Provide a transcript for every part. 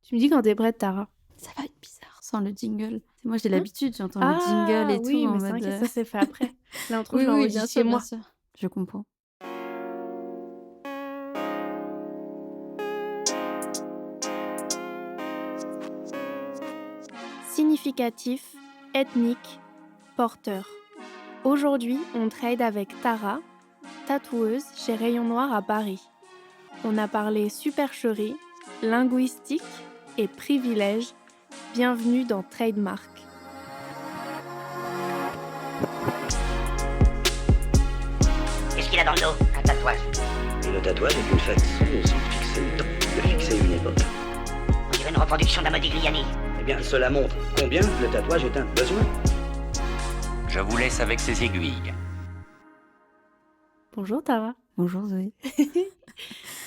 Tu me dis quand t'es prête, Tara. Ça va être bizarre sans le jingle. Moi, j'ai Hein? l'habitude, j'entends le jingle et tout Oui, en mais c'est mode. t'inquiète, ça c'est fait après. L'intro, je Oui, oui, bien l'enregistre chez sûr, bien moi. sûr. Je comprends. Significatif, ethnique, porteur. Aujourd'hui, on trade avec Tara, tatoueuse chez Rayon Noir à Paris. On a parlé supercherie, linguistique et privilège. Bienvenue dans Trademark. Qu'est-ce qu'il a dans le dos? Un tatouage. Et le tatouage est une façon de se fixer le temps, de fixer une époque. On dirait une reproduction d'un Modigliani. Eh bien, cela montre combien le tatouage est un besoin. Je vous laisse avec ces aiguilles. Bonjour Tara. Bonjour Zoé.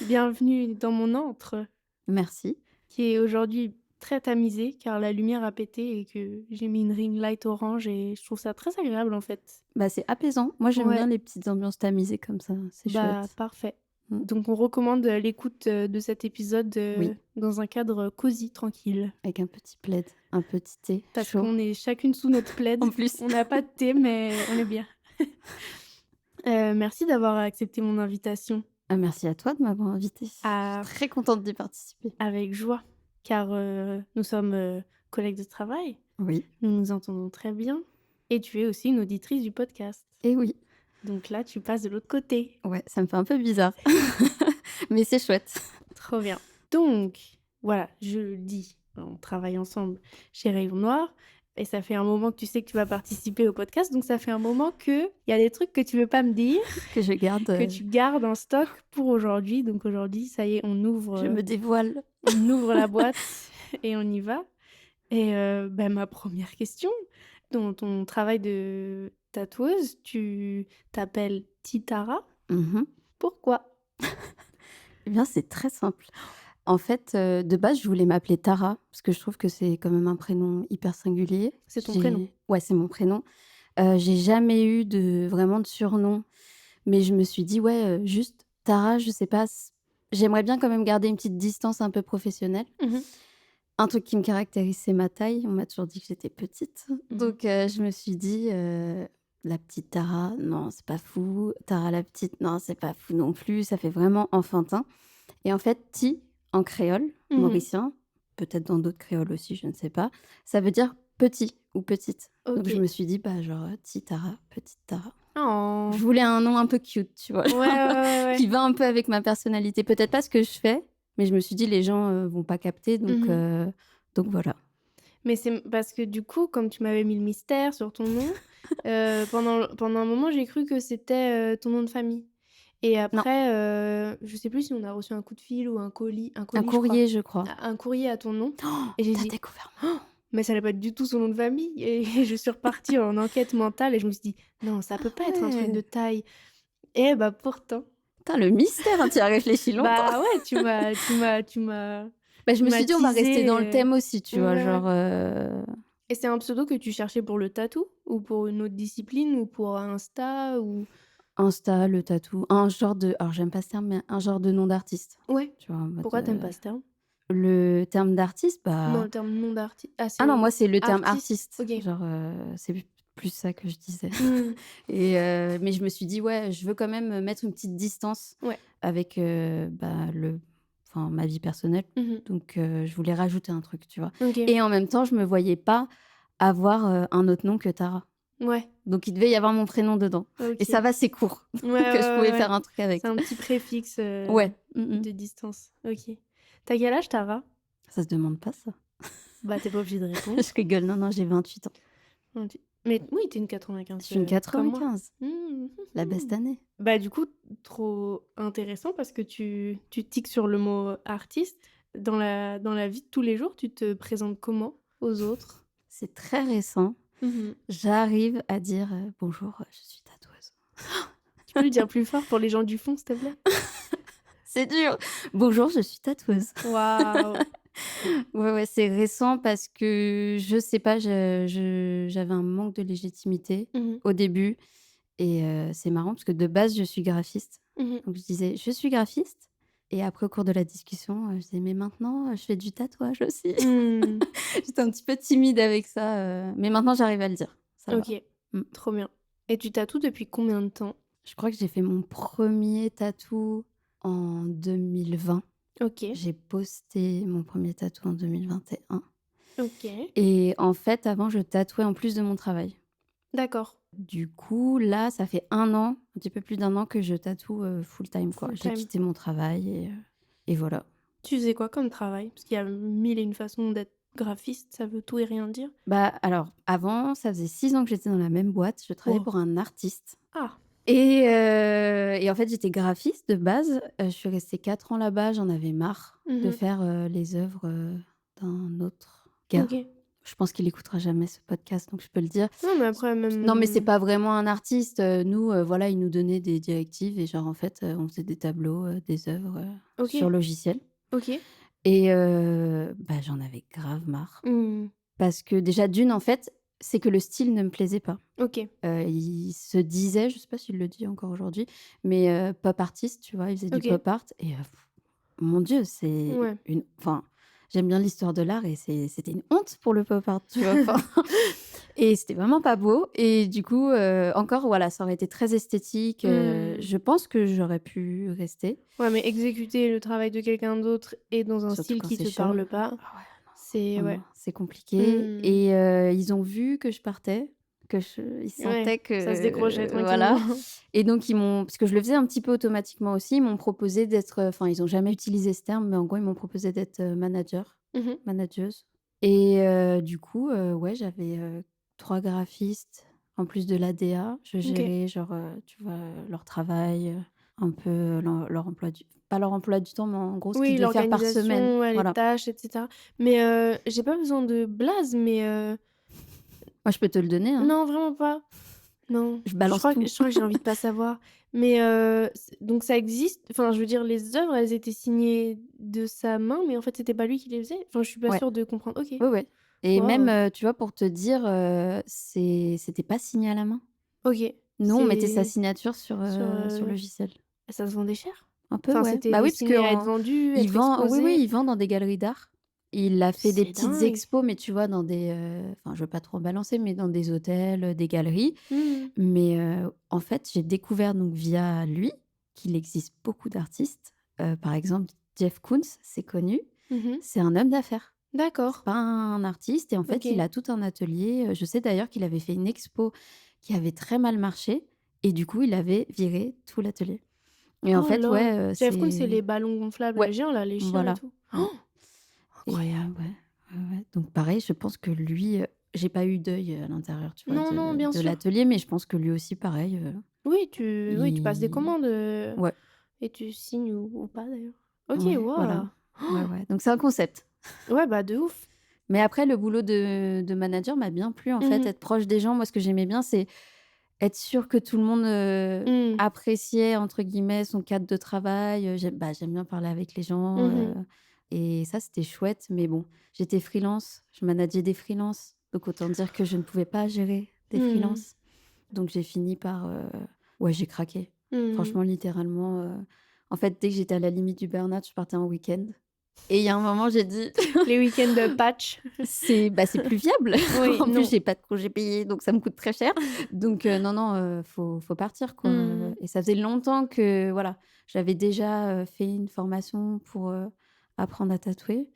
Bienvenue dans mon antre, Merci. qui est aujourd'hui très tamisé car la lumière a pété et que j'ai mis une ring light orange et je trouve ça très agréable en fait. Bah, c'est apaisant. Moi, j'aime Ouais. bien les petites ambiances tamisées comme ça. C'est chouette. Parfait. Mm. Donc on recommande l'écoute de cet épisode Oui. dans un cadre cosy, tranquille. Avec un petit plaid, un petit thé Parce chaud. qu'on est chacune sous notre plaid. En plus. On n'a pas de thé, mais on est bien. Merci d'avoir accepté mon invitation. Ah, merci à toi de m'avoir invitée. Ah. Je suis très contente d'y participer. Avec joie, car nous sommes collègues de travail, Oui. nous nous entendons très bien, et tu es aussi une auditrice du podcast. Et oui. Donc là, tu passes de l'autre côté. Ouais, ça me fait un peu bizarre. Mais c'est chouette. Trop bien. Donc, voilà, je le dis, on travaille ensemble chez Rayon Noir, et ça fait un moment que tu sais que tu vas participer au podcast, donc ça fait un moment qu'il y a des trucs que tu veux pas me dire, Que je garde. que tu gardes en stock pour aujourd'hui. Donc aujourd'hui, ça y est, on ouvre, Je me dévoile. on ouvre la boîte et on y va. Et ma première question, dans ton travail de tatoueuse, tu t'appelles Titara. Mhm. Pourquoi? Eh bien, c'est très simple. En fait, de base, je voulais m'appeler Tara, parce que je trouve que c'est quand même un prénom hyper singulier. C'est ton prénom? Ouais, c'est mon prénom. J'ai jamais eu vraiment de surnom, mais je me suis dit: «Ouais, juste Tara», je sais pas, j'aimerais bien quand même garder une petite distance un peu professionnelle. Mmh. Un truc qui me caractérise, c'est ma taille. On m'a toujours dit que j'étais petite. Mmh. Donc je me suis dit: «La petite Tara, non, c'est pas fou. Tara la petite, non, c'est pas fou non plus». Ça fait vraiment enfantin et en fait, Ti, en créole Mmh. mauricien, peut-être dans d'autres créoles aussi, je ne sais pas, ça veut dire petit ou petite. Donc OK. je me suis dit: «Bah, genre, Ti Tara, petite Tara». Oh! Je voulais un nom un peu cute, tu vois? Ouais. Qui va un peu avec ma personnalité. Peut-être pas ce que je fais, mais je me suis dit: «Les gens, vont pas capter», Mmh. donc voilà. Mais c'est parce que du coup, comme tu m'avais mis le mystère sur ton nom, pendant un moment, j'ai cru que c'était, ton nom de famille. Et Non, après, je sais plus si on a reçu un coup de fil ou un colis un je crois. courrier, je crois. Un courrier à ton nom Oh, et j'ai tu dit: découvert «Oh, mais ça allait pas être du tout son nom de famille» et je suis repartie en enquête mentale et je me suis dit: «Non, ça peut pas être un truc de ouais! taille» et bah, pourtant. Putain, le mystère, hein, tu y as réfléchi longtemps. Bah, ouais, tu m'as Bah, je me suis dit: «On va rester dans le teasé, thème aussi», tu vois? ouais. Genre, Et c'est un pseudo que tu cherchais pour le tatou? Ou pour une autre discipline? Ou pour Insta? Ou Insta, le tatou, un genre de alors j'aime pas ce terme, mais un genre de nom d'artiste, ouais. tu vois? En mode, Pourquoi t'aimes pas ce terme? le terme d'artiste, Non, bah le terme nom d'artiste. Ah, ah non, moi, c'est c'est le terme artiste? artiste, OK. genre, c'est plus ça que je disais. Mmh. Et mais je me suis dit: «Ouais, je veux quand même mettre une petite distance Ouais. avec, bah, ma vie personnelle». Mmh. Donc je voulais rajouter un truc, tu vois? OK. Et en même temps, je me voyais pas avoir, un autre nom que Tara. Ouais. Donc il devait y avoir mon prénom dedans et OK. ça va, c'est court, Ouais, ouais, donc je pouvais ouais. faire un truc C'est avec. un petit préfixe, Ouais, mmh. de distance. OK. Tu as quel âge, Tara? Ça se demande pas ça. Bah, tu es pas obligée de répondre. Je rigole, non, non, j'ai 28 ans. OK. Mais oui, tu es une Je 95, suis une comme moi. 95, Mmh. la beste année. Bah, du coup, trop intéressant parce que tu tiques sur le mot artiste. Dans la vie de tous les jours, tu te présentes comment aux autres? C'est très récent. Mmh. J'arrive à dire, «Bonjour, je suis tatoueuse». Tu peux le dire plus fort pour les gens du fond, s'il te plaît? C'est dur. «Bonjour, je suis tatoueuse». Waouh! Ouais, ouais, c'est récent parce que je sais pas, j'avais un manque de légitimité Mmh. au début et c'est marrant parce que de base, je suis graphiste. Mmh. Donc je disais: «Je suis graphiste, Et après, au cours de la discussion, je disais: «Mais maintenant, je fais du tatouage aussi». Mmh. J'étais un petit peu timide avec ça, mais maintenant j'arrive à le dire, ça va. OK, Mmh. trop bien. Et tu tatoues depuis combien de temps? Je crois que j'ai fait mon premier tatou en 2020. OK, J'ai posté mon premier tatou en 2021 OK, et en fait, avant, je tatouais en plus de mon travail. d'accord, Du coup, là, ça fait 1 an, un petit peu plus d'1 an que je tatoue, full time, quoi. full J'ai time. quitté mon travail et voilà. Tu faisais quoi comme travail? Parce qu'il y a 1000 et une façons d'être graphiste, ça veut tout et rien dire. Bah, alors, avant, ça faisait 6 ans que j'étais dans la même boîte. Je travaillais Wow. pour un artiste Ah! et en fait, j'étais graphiste de base. Je suis restée 4 ans là-bas. J'en avais marre de Mmh. faire, les œuvres, d'un autre gars. OK. Je pense qu'il écoutera jamais ce podcast, donc je peux le dire. Non, mais après Non, mais c'est même pas vraiment un artiste. Nous, voilà, il nous donnait des directives et genre, en fait, on faisait des tableaux, des œuvres, sur OK, logiciel OK. et bah, j'en avais grave marre. Mmh. Parce que déjà d'une, en fait, c'est que le style ne me plaisait pas. OK, Il se disait, je sais pas s'il le dit encore aujourd'hui, mais pop artiste, tu vois? Il faisait du OK. pop art et mon Dieu, c'est Ouais. une enfin, j'aime bien l'histoire de l'art et c'était une honte pour le pop art, tu vois? Enfin et c'était vraiment pas beau et du coup, encore voilà, ça aurait été très esthétique, Mmh. je pense que j'aurais pu rester, Ouais, mais exécuter le travail de quelqu'un d'autre et dans un surtout style quand qui c'est te chaud. parle pas, Ah ouais. c'est Non, ouais. non, c'est compliqué Mmh. et ils ont vu que je partais, ils Ouais, sentaient que ça se décrochait voilà tranquillement. et donc ils m'ont parce que je le faisais un petit peu automatiquement aussi, ils m'ont proposé d'être, enfin ils ont jamais utilisé ce terme, mais en gros ils m'ont proposé d'être, Mmh. manageuse et du coup, ouais j'avais, 3 graphistes en plus de la DA. Je OK. gérais genre, tu vois, leur travail, un peu leur emploi du pas leur emploi du temps, mais en gros ce qu'ils Oui, devaient faire par semaine. l'organisation, ouais, les Voilà. tâches et cetera. Mais j'ai pas besoin de blase, mais Moi je peux te le donner, hein. non, vraiment pas. Non, Je balance tout. je crois que j'ai envie de pas savoir. Mais c donc ça existe? Enfin, je veux dire, les œuvres, elles étaient signées de sa main, mais en fait, c'était pas lui qui les faisait? Enfin, je suis pas Ouais, sûre de comprendre. OK. ouais, ouais et même, Waouh! tu vois, pour te dire, c'était pas signé à la main. OK. Nous, on mettait sa C'est signature sur, sur le logiciel. ça se vendait cher? Un peu, Enfin, ouais. c'était Bah, oui, parce destiné à être qu'en vendu, il être vend oui, oui, exposé? il vend dans des galeries d'art. Il a fait des C'est petites dingue! expos, mais tu vois, dans des, enfin, je veux pas trop balancer, mais dans des hôtels, des galeries. Mmh. Mais, en fait, j'ai découvert donc via lui qu'il existe beaucoup d'artistes. Par exemple, Jeff Koons, c'est connu, Mmh. c'est un homme d'affaires. C'est D'accord. pas un artiste et en fait, il OK. a tout un atelier, je sais d'ailleurs qu'il avait fait une expo qui avait très mal marché et du coup, il avait viré tout l'atelier et en Oh fait, là! ouais, Jeff Koons, c'est les c'est ballons gonflables ouais, géants là, les chiens et voilà, tout? ouais Oh, et incroyable! ouais, ouais, ouais, donc pareil, je pense que lui, j'ai pas eu d'œil, à l'intérieur, tu vois, Non, non, bien de sûr. l'atelier, mais je pense que lui aussi pareil, Oui, tu passes des il commandes, ouais, et tu signes ou pas d'ailleurs. OK, ouais, voilà. waouh! Ouais, ouais, donc c'est un concept. Ouais, bah, de ouf. Mais après le boulot de manager m'a bien plu en fait, Mmh. être proche des gens. Moi, ce que j'aimais bien, c'est être sûr que tout le monde, Mmh. appréciait entre guillemets son cadre de travail, j'aime bien parler avec les gens, Mmh. et ça c'était chouette. Mais bon, j'étais freelance, je manageais des freelances, donc autant dire que je ne pouvais pas gérer des Mmh. freelances. Donc j'ai fini par, ouais, j'ai craqué. Mmh. Franchement, littéralement, en fait, dès que j'étais à la limite du burn-out, je partais en week-end et il y a un moment, j'ai dit: Les week-ends de patch. C'est plus viable. Oui, En plus, non. j'ai pas de congés payés, donc ça me coûte très cher. Donc non, non, faut partir, quoi, Mmh. et ça faisait longtemps que, voilà, j'avais déjà, fait une formation pour, apprendre à tatouer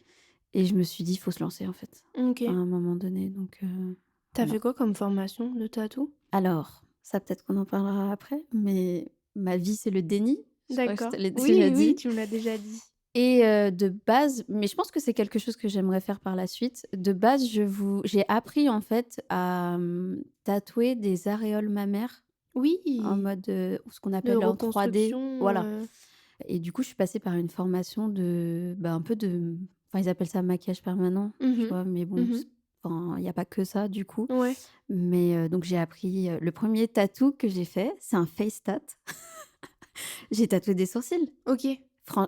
et je me suis dit: «Il faut se lancer, en fait», à OK. un moment donné, donc Tu as voilà. fait quoi comme formation de tatou? Alors, ça, peut-être qu'on en parlera après, mais ma vie, c'est le déni. Je crois que je D'accord. te l'ai déjà Oui, oui, dit tu me l'as déjà dit. et de base mais je pense que c'est quelque chose que j'aimerais faire par la suite. De base, j'ai appris, en fait, à, tatouer des aréoles mammaires en Oui, mode, ce qu'on de appelle en 3D. reconstruction, Voilà et du coup, je suis passée par une formation de, bah, un peu de enfin, ils appellent ça maquillage permanent, tu Mmh. vois? Mais bon, Mmh. enfin, il y a pas que ça, du coup. Ouais. Mais donc j'ai appris, le premier tatou que j'ai fait, c'est un face tat. J'ai tatoué des sourcils. OK.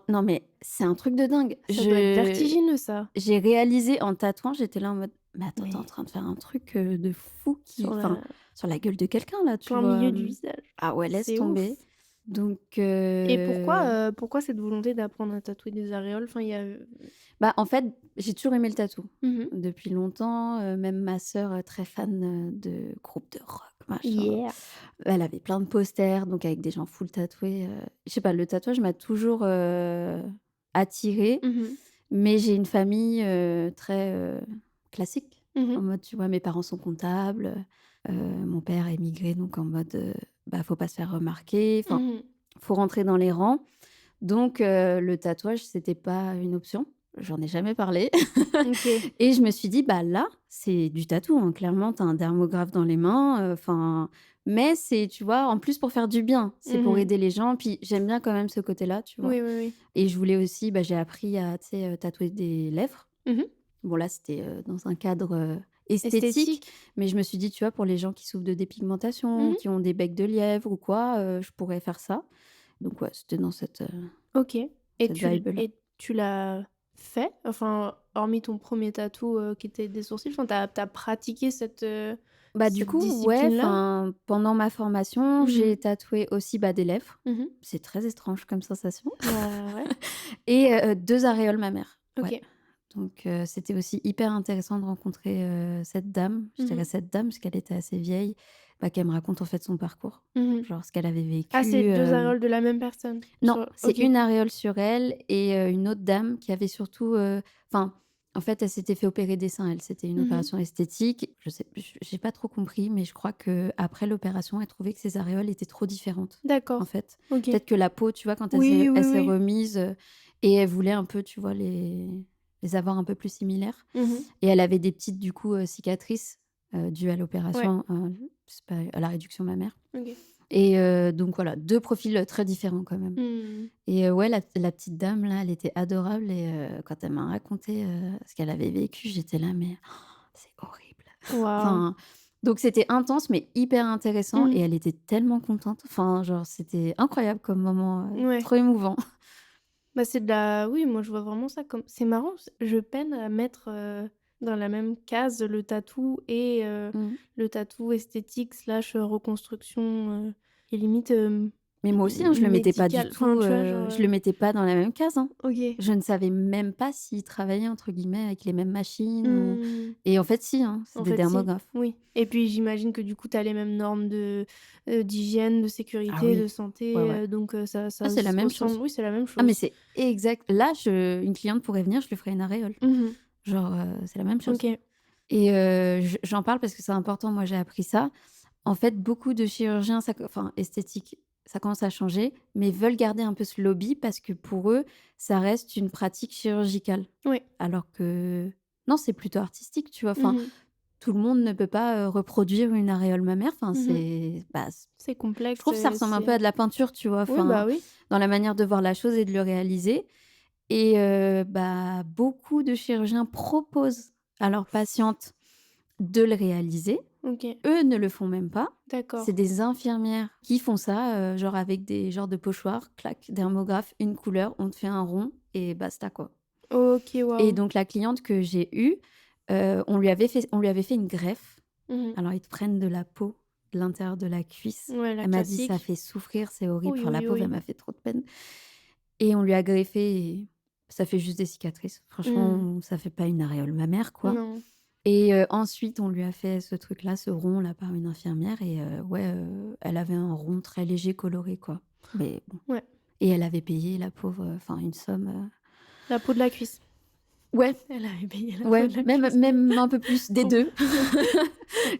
Non, mais c'est un truc de dingue. Ça doit être vertigineux ça. J'ai réalisé en tatouant, j'étais là en mode: «Mais attends, tu es en Mais train de faire un truc, de fou qui sur enfin, la sur la gueule de quelqu'un là», tu plein vois? milieu du visage. Ah ouais, laisse C'est tomber ouf. Donc, Et pourquoi cette volonté d'apprendre à tatouer des aréoles? Enfin, il y a, bah, en fait, j'ai toujours aimé le tatou Mmh. depuis longtemps. Même ma sœur, très fan, de groupes de rock, machin. Yeah. Elle avait plein de posters, donc avec des gens full tatoués. Je sais pas, le tatouage m'a toujours, attirée, Mmh. mais j'ai une famille, très, classique. Mmh. En mode, tu vois, mes parents sont comptables, mon père est immigré, donc en mode, bah, faut pas se faire remarquer, enfin, Mmh. faut rentrer dans les rangs. Donc, le tatouage, c'était pas une option. J'en ai jamais parlé OK. et je me suis dit: «Bah, là, c'est du tatou, hein, clairement, tu as un dermographe dans les mains, enfin, mais c'est, tu vois, en plus pour faire du bien, c'est pour Mmh. aider les gens, puis j'aime bien quand même ce côté-là, tu vois? Oui, oui, oui. Et je voulais aussi, bah, j'ai appris à, tu sais, tatouer des lèvres. Mmh. Bon là, c'était, dans un cadre, esthétique, Esthétique. mais je me suis dit, tu vois, pour les gens qui souffrent de dépigmentation, Mmh. qui ont des becs de lièvre ou quoi, je pourrais faire ça. Donc ouais, c'était dans OK. Et cette vibe-là. tu l'as fait? Enfin, hormis ton premier tatou, qui était des sourcils, enfin, tu as pratiqué Bah, du cette coup, ouais, discipline-là? enfin, pendant ma formation, Mmh. j'ai tatoué aussi, bah, des lèvres. Mmh. C'est très étrange comme sensation Bah, ouais. et 2 aréoles mammaires. Ouais, OK. donc c'était aussi hyper intéressant de rencontrer, cette dame. Je dirais Mmh. cette dame, parce qu'elle était assez vieille, bah, qu'elle me raconte, en fait, son parcours. Mmh. Genre ce qu'elle avait Ah, c'est vécu, 2 aréoles de la même personne? non, c'est OK. une aréole sur elle et une autre dame qui avait surtout, enfin, en fait, elle s'était fait opérer des seins, elle. C'était une Mmh. opération esthétique. Je sais j'ai pas trop compris, mais je crois qu'après l'opération, elle trouvait que ses aréoles étaient trop différentes, en D'accord. fait. OK. Peut-être que la peau, tu vois, quand Oui, oui, elle s'est oui. remise, et elle voulait un peu, tu vois, les avoir un peu plus similaires Mmh. et elle avait des petites, du coup, cicatrices, dues à Ouais. l'opération, c'est pas à la réduction mammaire OK. et donc voilà, 2 profils, très différents quand même. Mmh. Et ouais, la petite dame là, elle était adorable et quand elle m'a raconté, ce qu'elle avait vécu, j'étais là: «Mais c'est horrible». Waouh. Enfin, donc c'était intense mais hyper intéressant et Mmh. elle était tellement contente. Enfin, genre, c'était incroyable comme moment, Ouais. trop émouvant. Bah, c'est de la oui, moi, je vois vraiment ça comme c'est marrant, je peine à mettre, dans la même case le tatou et Mmh. le tatou esthétique slash, reconstruction, et limite, Mais moi aussi, hein, je le mettais pas du médicale. Enfin, tout, tu vois, genre, je le mettais pas dans la même case, hein. OK. Je ne savais même pas s'ils travaillaient entre guillemets avec les mêmes machines ou Mmh. et en fait si, hein, c'est En des fait, si. dermographes. Oui et puis j'imagine que du coup, tu as les mêmes normes d'hygiène, de Ah sécurité, de oui, ouais, santé, ouais. donc Ah, ça c'est la se même ressemble. chose. Oui, c'est la même Ah mais chose. c'est exact. Là, une cliente pourrait venir, je lui ferais une aréole. Mmh. Genre, c'est la même chose OK. et j'en parle parce que c'est important, moi j'ai appris ça. En fait, beaucoup de chirurgiens, enfin esthétiques, ça commence à changer, mais veulent garder un peu ce lobby parce que pour eux, ça reste une pratique chirurgicale. Oui. Alors que non, c'est plutôt artistique, tu vois? Enfin, Mmh. tout le monde ne peut pas, reproduire une aréole mammaire. Enfin, Mmh. c'est bah, C'est je complexe, trouve que ça ressemble un peu c'est à de la peinture, tu vois? oui, Enfin, bah, oui. dans la manière de voir la chose et de le réaliser et bah, beaucoup de chirurgiens proposent à leurs patientes de le réaliser. OK. Eux ne le font même pas. C'est D'accord. des infirmières qui font ça, genre avec des genres de pochoirs, clac, dermographe, une couleur, on te fait un rond et basta, quoi. OK, Et waouh. donc la cliente que j'ai eue, on lui avait fait une greffe. Mmh. Alors ils te prennent de la peau de l'intérieur de la cuisse. Ouais, la Elle m'a dit: «Ça classique. fait souffrir, c'est horrible». Oui, Enfin la oui, pauvre, elle oui. m'a fait trop de peine et on lui a greffé et ça fait juste des cicatrices. Mmh. Franchement, ça fait pas une aréole mammaire, quoi. Non. Et ensuite, on lui a fait ce truc-là, ce rond-là par une infirmière et ouais, elle avait un rond très léger coloré, quoi. Mais bon Ouais. et elle avait payé la pauvre, enfin une somme, La peau de la cuisse. ouais, Elle avait payé la peau ouais, de la même cuisse. même un peu plus des Trop 2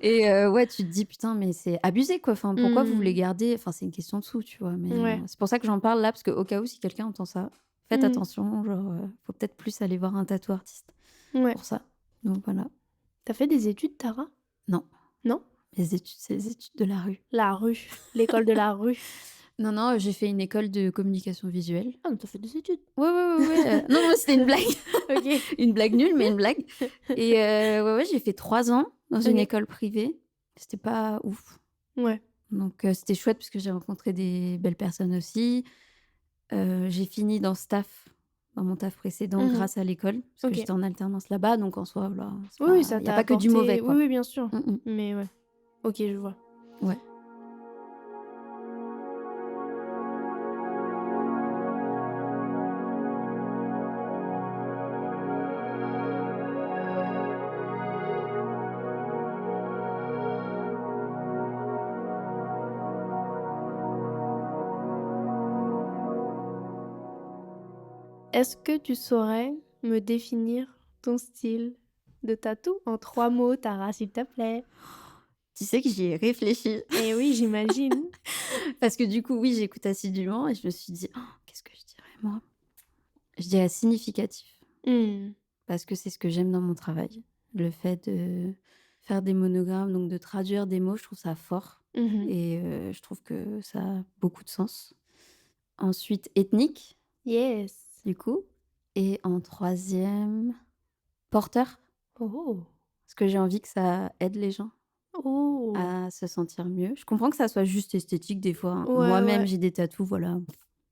et ouais, tu te dis: «Putain, mais c'est abusé, quoi. Enfin, pourquoi vous voulez Mmh. garder?» Enfin, c'est une question de sous, tu vois? Mais Ouais. c'est pour ça que j'en parle là, parce qu'au cas où, si quelqu'un entend ça, faites Mmh. attention, genre, faut peut-être plus aller voir un tattoo artiste Ouais. pour ça. Donc voilà. Tu as fait des études, Tara? Non, Non? les études, c'est les études de la rue. La rue, l'école de la rue. Non, non, j'ai fait une école de communication visuelle. Ah, mais tu as fait des études? Ouais, ouais, ouais, ouais, non, non, c'était une blague. OK. Une blague nulle, mais une blague et ouais, ouais, j'ai fait 3 ans dans une OK. école privée. C'était pas ouf. Ouais. Donc c'était chouette parce que j'ai rencontré des belles personnes aussi. J'ai fini dans mon taf précédent Mmh. grâce à l'école, parce que OK. j'étais en alternance là-bas, donc en soi, voilà, Oui, oui, ça il y a t'a pas que du mauvais, apporté oui, quoi. oui, bien sûr. Mmh mh. Mais ouais. OK, je vois. Ouais. Est-ce que tu saurais me définir ton style de tatou en 3 mots, Tara, s'il te plaît? Tu sais que j'y ai réfléchi Eh oui, j'imagine. parce que du coup, oui, j'écoute assidûment et je me suis dit: «Oh, qu'est-ce que je dirais moi?» Je dirais significatif Mmh. parce que c'est ce que j'aime dans mon travail. Le fait de faire des monogrammes, donc de traduire des mots, je trouve ça fort Mmh. et je trouve que ça a beaucoup de sens. Ensuite, ethnique, Yes. du coup, et en troisième, porteur, Oh! parce que j'ai envie que ça aide les gens Oh! à se sentir mieux. Je comprends que ça soit juste esthétique des fois, hein. Ouais, Moi-même, ouais. j'ai des tatous, voilà,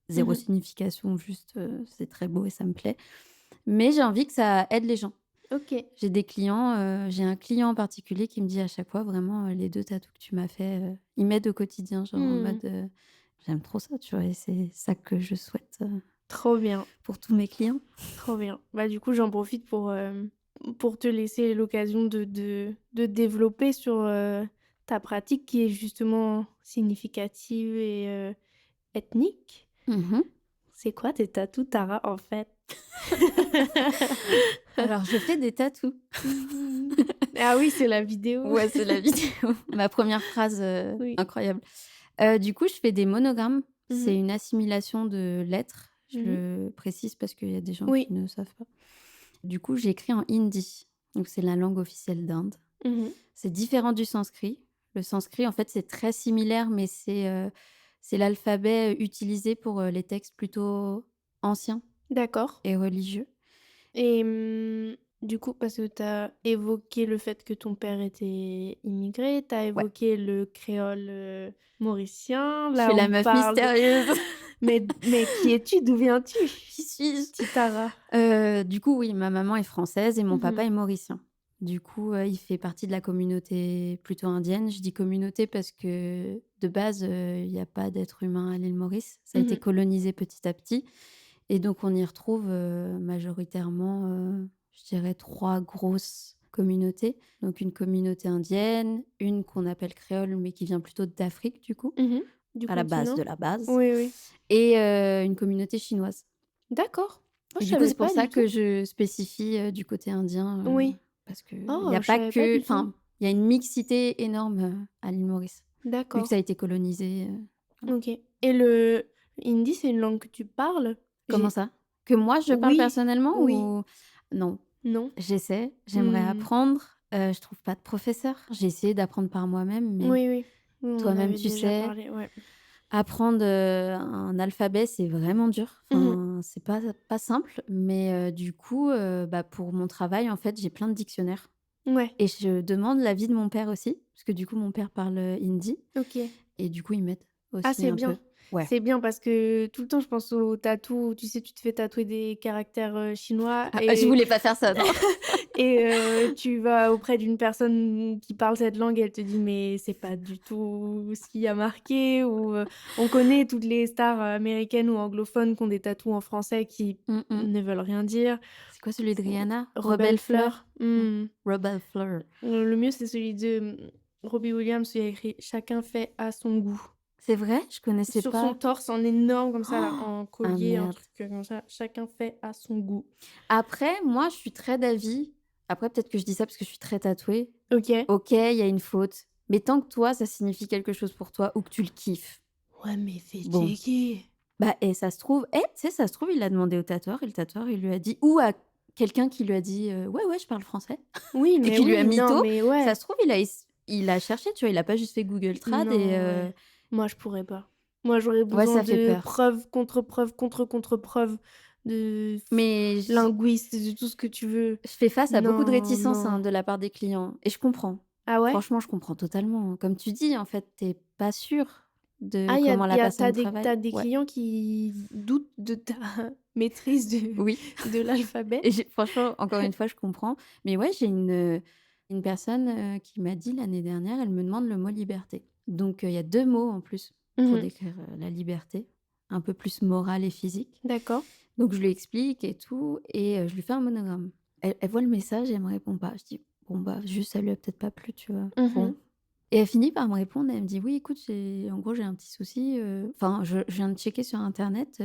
zéro Mmh. signification, juste, c'est très beau et ça me plaît. Mais j'ai envie que ça aide les gens. OK. J'ai un client en particulier qui me dit à chaque fois vraiment, «Les 2 tatous que tu m'as fait, ils m'aident au quotidien», genre en Mmh. mode, j'aime trop ça, tu vois? Et c'est ça que je souhaite, Trop bien, pour tous mes clients. trop bien. Bah, du coup, j'en profite pour te laisser l'occasion de développer sur, ta pratique qui est justement significative et ethnique. Mmh. C'est quoi tes tatous, Tara, en fait? Alors je fais des tatous. Ah oui, c'est la vidéo. Ouais, c'est la vidéo. Ma première phrase, Oui. incroyable. Du coup, je fais des monogrammes. Mmh. C'est une assimilation de lettres. Je Mmh. le précise parce qu'il y a des gens Oui. qui ne savent pas. Du coup, j'écris en hindi, donc c'est la langue officielle d'Inde. Mmh. C'est différent du sanskrit. Le sanskrit, en fait, c'est très similaire, mais c'est l'alphabet utilisé pour, les textes plutôt anciens D'accord. et religieux. Et du coup, parce que tu as évoqué le fait que ton père était immigré, tu as Ouais. évoqué le créole, mauricien. Je suis Là, la on meuf parle mystérieuse. mais qui es-tu? D'où viens-tu? Qui suis-je? Petite Tara. Du coup, oui, ma maman est française et mon papa Mmh. est mauricien. Du coup, il fait partie de la communauté plutôt indienne. Je dis communauté parce que de base, il y a pas d'être humain à l'île Maurice. Ça a été Mmh. colonisé petit à petit et donc on y retrouve, majoritairement, je dirais 3 grosses communautés. Donc une communauté indienne, une qu'on appelle créole, mais qui vient plutôt d'Afrique du coup, Mmh. Du à la base continent? de la base, Oui, oui. et une communauté chinoise. D'accord. Oh, Et je du coup, savais c'est pour pas ça du tout. que je spécifie, du côté indien, Oui. parce qu'il y Oh, a je pas savais pas que du tout. enfin, il y a une mixité énorme, à l'île Maurice, vu que ça D'accord. a été colonisé, voilà. OK. Et le hindi, c'est une langue que tu parles? Comment J'ai ça? Que moi je parle Oui, personnellement oui, ou non? non? J'aimerais Mmh. apprendre, je trouve pas de professeur. J'ai essayé d'apprendre par moi-même, mais Oui, oui. Oui, on en toi-même avait tu déjà sais, parlé, ouais. apprendre, un alphabet, c'est vraiment dur. Mmh. Enfin, c'est pas simple, mais du coup, bah, pour mon travail, en fait, j'ai plein de dictionnaires. Ouais, Et je demande l'avis de mon père aussi, parce que du coup, mon père parle, hindi OK. et du coup, il m'aide Ah, aussi c'est un peu. bien. Ouais. C'est bien parce que tout le temps, je pense aux tatous, tu sais, tu te fais tatouer des caractères, chinois Ah, je voulais pas faire ça, non. et tu vas auprès d'une personne qui parle cette langue, elle te dit: «Mais c'est pas du tout ce qu'il y a marqué» ou on connaît toutes les stars américaines ou anglophones qui ont des tatous en français qui Mmh mh. ne veulent rien dire. C'est quoi celui de Rihanna? Rebelle Rebelle Fleur? Fleur. Mmh. Rebelle Fleur. Le mieux, c'est celui de, Robbie Williams où il y a écrit: «Chacun fait à son goût». C'est vrai? Je connaissais Sur son pas. torse en énorme comme ça là, Oh! en Ah collier, un merde. truc, comme ça. Chacun fait à son goût. Après, moi, je suis très d'avis, après peut-être que je dis ça parce que je suis très tatouée. OK. OK, il y a une faute, mais tant que toi, ça signifie quelque chose pour toi ou que tu le kiffes, Ouais, mais fais bon, checker. bah et ça se trouve tu sais, ça se trouve, il a demandé au tatoueur et le tatoueur, il lui a dit ou à quelqu'un qui lui a dit, «Ouais, ouais, je parle français». Oui, Et mais qui lui a oui, non, mytho, mais ça ouais. se trouve, il a cherché, tu vois? Il a pas juste fait Google Trad et Non, ouais. Moi, je pourrais pas. Moi, j'aurais ouais, besoin ça fait de peur. preuves, contre-preuves, contre-contre-preuves, de Mais linguistes, de tout ce que tu veux. je fais face à beaucoup de Non, réticences, hein, non. de la part des clients et je comprends. Ah ouais? Franchement, je comprends totalement. Comme tu dis, en fait, tu es pas sûr de Ah, comment la tu personne as travaille. des Ouais, clients qui doutent de ta maîtrise oui. de l'alphabet? Et j'ai franchement, encore une fois, je comprends. Mais ouais, j'ai une personne, qui m'a dit l'année dernière, elle me demande le mot liberté. Donc il y a 2 mots en plus pour Mmh. décrire, la liberté, un peu plus morale et physique. D'accord. Donc je lui explique et tout et je lui fais un monogramme. Elle voit le message et elle me répond pas. Je dis: «Bon, bah, juste ça lui a peut-être pas plu», tu vois? Mmh. Bon, et elle finit par me répondre, elle me dit: «Oui, écoute, en gros, j'ai un petit souci, enfin, je viens de checker sur internet,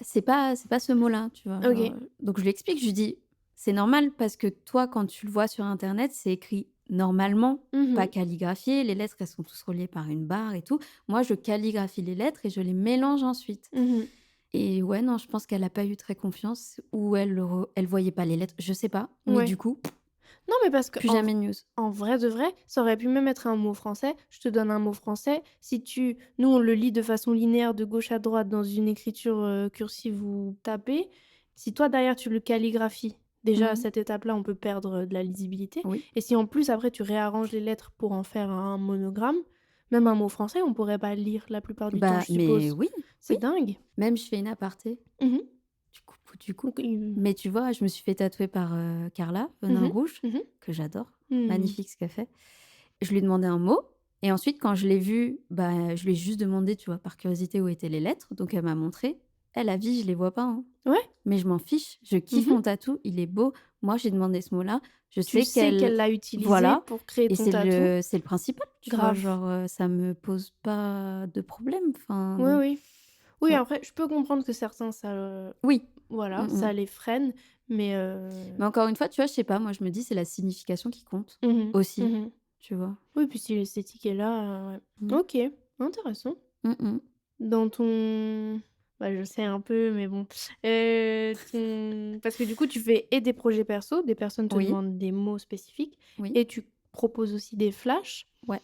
C'est pas ce mot-là, tu vois? OK. Donc je lui explique, je lui dis: «C'est normal parce que toi, quand tu le vois sur internet, c'est écrit normalement, pas Mmh. calligraphié. Les lettres, elles sont tous reliées par une barre et tout. Moi, je calligraphie les lettres et je les mélange ensuite». Mmh. Et ouais, non, je pense qu'elle a pas eu très confiance ou elle voyait pas les lettres, je sais pas. Mais Ouais. du coup, Non, mais parce plus qu'en jamais de news. en vrai de vrai, ça aurait pu même être un mot français. Je te donne un mot français. Si tu nous, on le lit de façon linéaire de gauche à droite dans une écriture, cursive ou tapée. Si toi, derrière, tu le calligraphies, déjà à Mmh. cette étape-là, on peut perdre, de la lisibilité Oui. et si en plus, après, tu réarranges les lettres pour en faire un monogramme, même un mot français, on pourrait pas le lire la plupart du temps, Bah, je mais suppose. oui, C'est oui. dingue. Même je fais une aparté, Mmh. tu Donc coupes. Mais tu vois, je me suis fait tatouer par, Carla, Venin mmh Rouge, mh. que j'adore. Mmh. Magnifique ce qu'elle fait. Je lui ai demandé un mot et ensuite quand je l'ai vu, bah, je lui ai juste demandé, tu vois, par curiosité où étaient les lettres, donc elle m'a montré. Elle, à vie, je les vois pas, hein, Ouais. mais je m'en fiche, je kiffe Mmh. mon tatou, il est beau. Moi, j'ai demandé ce mot-là, je Tu sais sais qu'elle qu'elle l'a utilisé voilà pour créer et ton tatou? c'est le principal, tu vois? Grave. Genre, ça me pose pas de problème, enfin Oui, donc oui. Oui, ouais. après, je peux comprendre que certains, ça, Oui. voilà, Mmh mh. ça les freine, mais Mais encore une fois, tu vois, je sais pas, moi, je me dis: «C'est la signification qui compte», mmh mh. aussi, Mmh. tu vois? Oui, puis si l'esthétique est là, ouais. Mmh. OK, intéressant. Mmh mh. Dans ton bah, je sais un peu, mais bon, ton parce que du coup, tu fais et des projets perso, des personnes te Oui, demandent des mots spécifiques oui, et tu proposes aussi des flashs. ouais.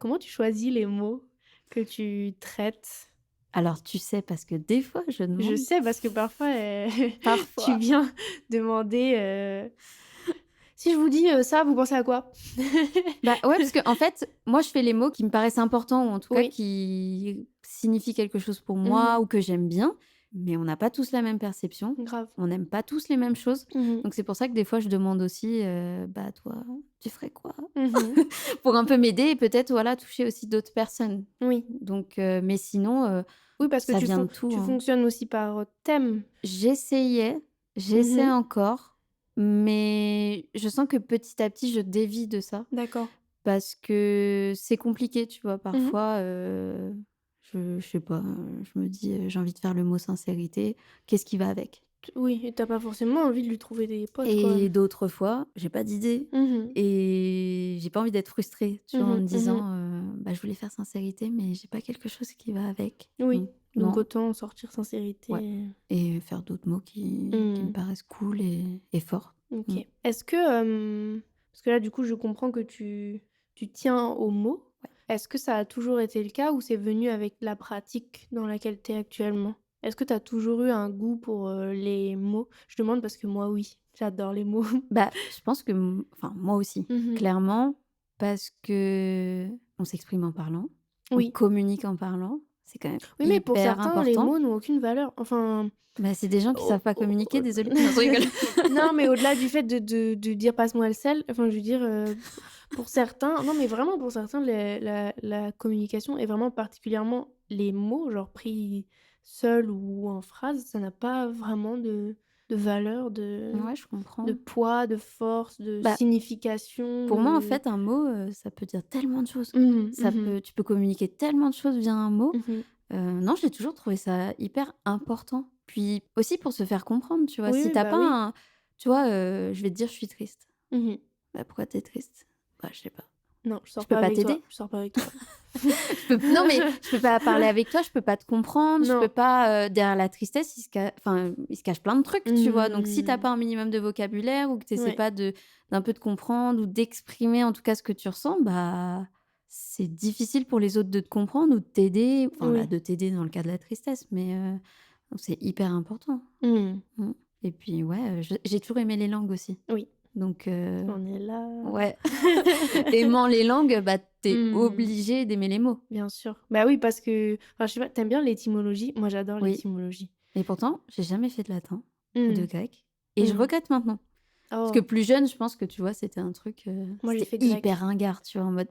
Comment tu choisis les mots que tu traites? Alors tu sais, parce que des fois, je Je demande sais parce que parfois, tu parfois. viens demander, «Si je vous dis, ça, vous pensez à quoi?» Bah, ouais, parce qu'en fait, moi, je fais les mots qui me paraissent importants ou en tout cas Oui. qui signifient quelque chose pour Mmh. moi ou que j'aime bien, mais on n'a pas tous la même perception. Grave. On n'aime pas tous les mêmes choses. Mmh. Donc c'est pour ça que des fois, je demande aussi, «Bah, toi, tu ferais quoi?» Mmh. pour un peu m'aider et peut-être, voilà, toucher aussi d'autres personnes. Oui. Donc mais sinon, Oui, parce que ça vient de tout, tu hein. fonctionnes aussi par, thème. J'essayais, j'essaie Mmh. encore, mais je sens que petit à petit, je dévie de ça. D'accord. Parce que c'est compliqué, tu vois? Mmh. Parfois, je sais pas, je me dis, «J'ai envie de faire le mot sincérité, qu'est-ce qui va avec?» T Oui et tu pas forcément envie de lui trouver des potes, quoi. Et d'autres fois, j'ai pas d'idée Mmh. et j'ai pas envie d'être frustrée, tu vois? En Mmh me mh. Mmh. disant, «Bah, je voulais faire sincérité, mais j'ai pas quelque chose qui va avec». Oui, Donc donc non, autant sortir ouais sincérité. et faire d'autres mots qui me Mmh. paraissent cool et forts. OK. Mmh. Est-ce que, parce que là, du coup, je comprends que tu tiens aux mots. Ouais. Est-ce que ça a toujours été le cas ou c'est venu avec la pratique dans laquelle tu es actuellement? Est-ce que tu as toujours eu un goût pour, les mots? Je demande parce que moi, oui, j'adore les mots. Bah, je pense que enfin, moi aussi, Mmh. clairement, parce que on s'exprime en parlant, on Oui. communique en parlant, c'est quand même Oui, mais pour hyper certains, les important. mots n'ont aucune valeur. Enfin, Bah, c'est des gens qui savent pas communiquer, au désolée. Non, je rigole. non, mais au-delà du fait de dire: «Passe-moi le sel», enfin, je veux dire, pour certains non, mais vraiment pour certains, la communication et vraiment particulièrement les mots, genre pris seuls ou en phrase, ça n'a pas vraiment de valeur, Ouais, je de comprends. poids, de force, de Bah, signification, pour moi, en de fait, un mot, ça peut dire tellement de choses. mmh mh, Ça mmh. peut Tu peux communiquer tellement de choses via un mot. Mmh. Non, j'ai toujours trouvé ça hyper important. Puis aussi pour se faire comprendre, tu vois? Oui, Si oui, tu as bah pas oui. un tu vois, je vais te dire: «Je suis triste». Mmh. Bah, pourquoi tu es triste? Bah, je sais pas. Non, je Je sors peux pas pas avec toi, t'aider. je sors pas avec toi. Non, mais je peux pas parler avec toi, je peux pas te comprendre, je peux Non. pas, derrière la tristesse, il se cache plein de trucs, tu vois? Donc si tu Mmh. pas un minimum de vocabulaire ou que tu essaies Ouais. pas d'un peu de comprendre ou d'exprimer en tout cas ce que tu ressens, bah, c'est difficile pour les autres de te comprendre ou de t'aider, enfin là, Oui. de t'aider dans le cas de la tristesse, mais donc c'est hyper important. Mmh. Mmh et puis ouais, j'ai toujours aimé les langues aussi. Oui, Donc on est là. ouais, aimant les langues, bah, tu es Mmh. obligé d'aimer les mots. Bien sûr. Bah oui, parce que enfin, je sais pas, tu aimes bien l'étymologie? Moi, j'adore Oui. l'étymologie. Et pourtant, j'ai jamais fait de latin ou de Mmh. grec et je Mmh. regrette maintenant. Parce que Oh, plus jeune, je pense que, tu vois, c'était un truc, moi, j'ai c'était fait hyper grec. ringard, tu vois? En mode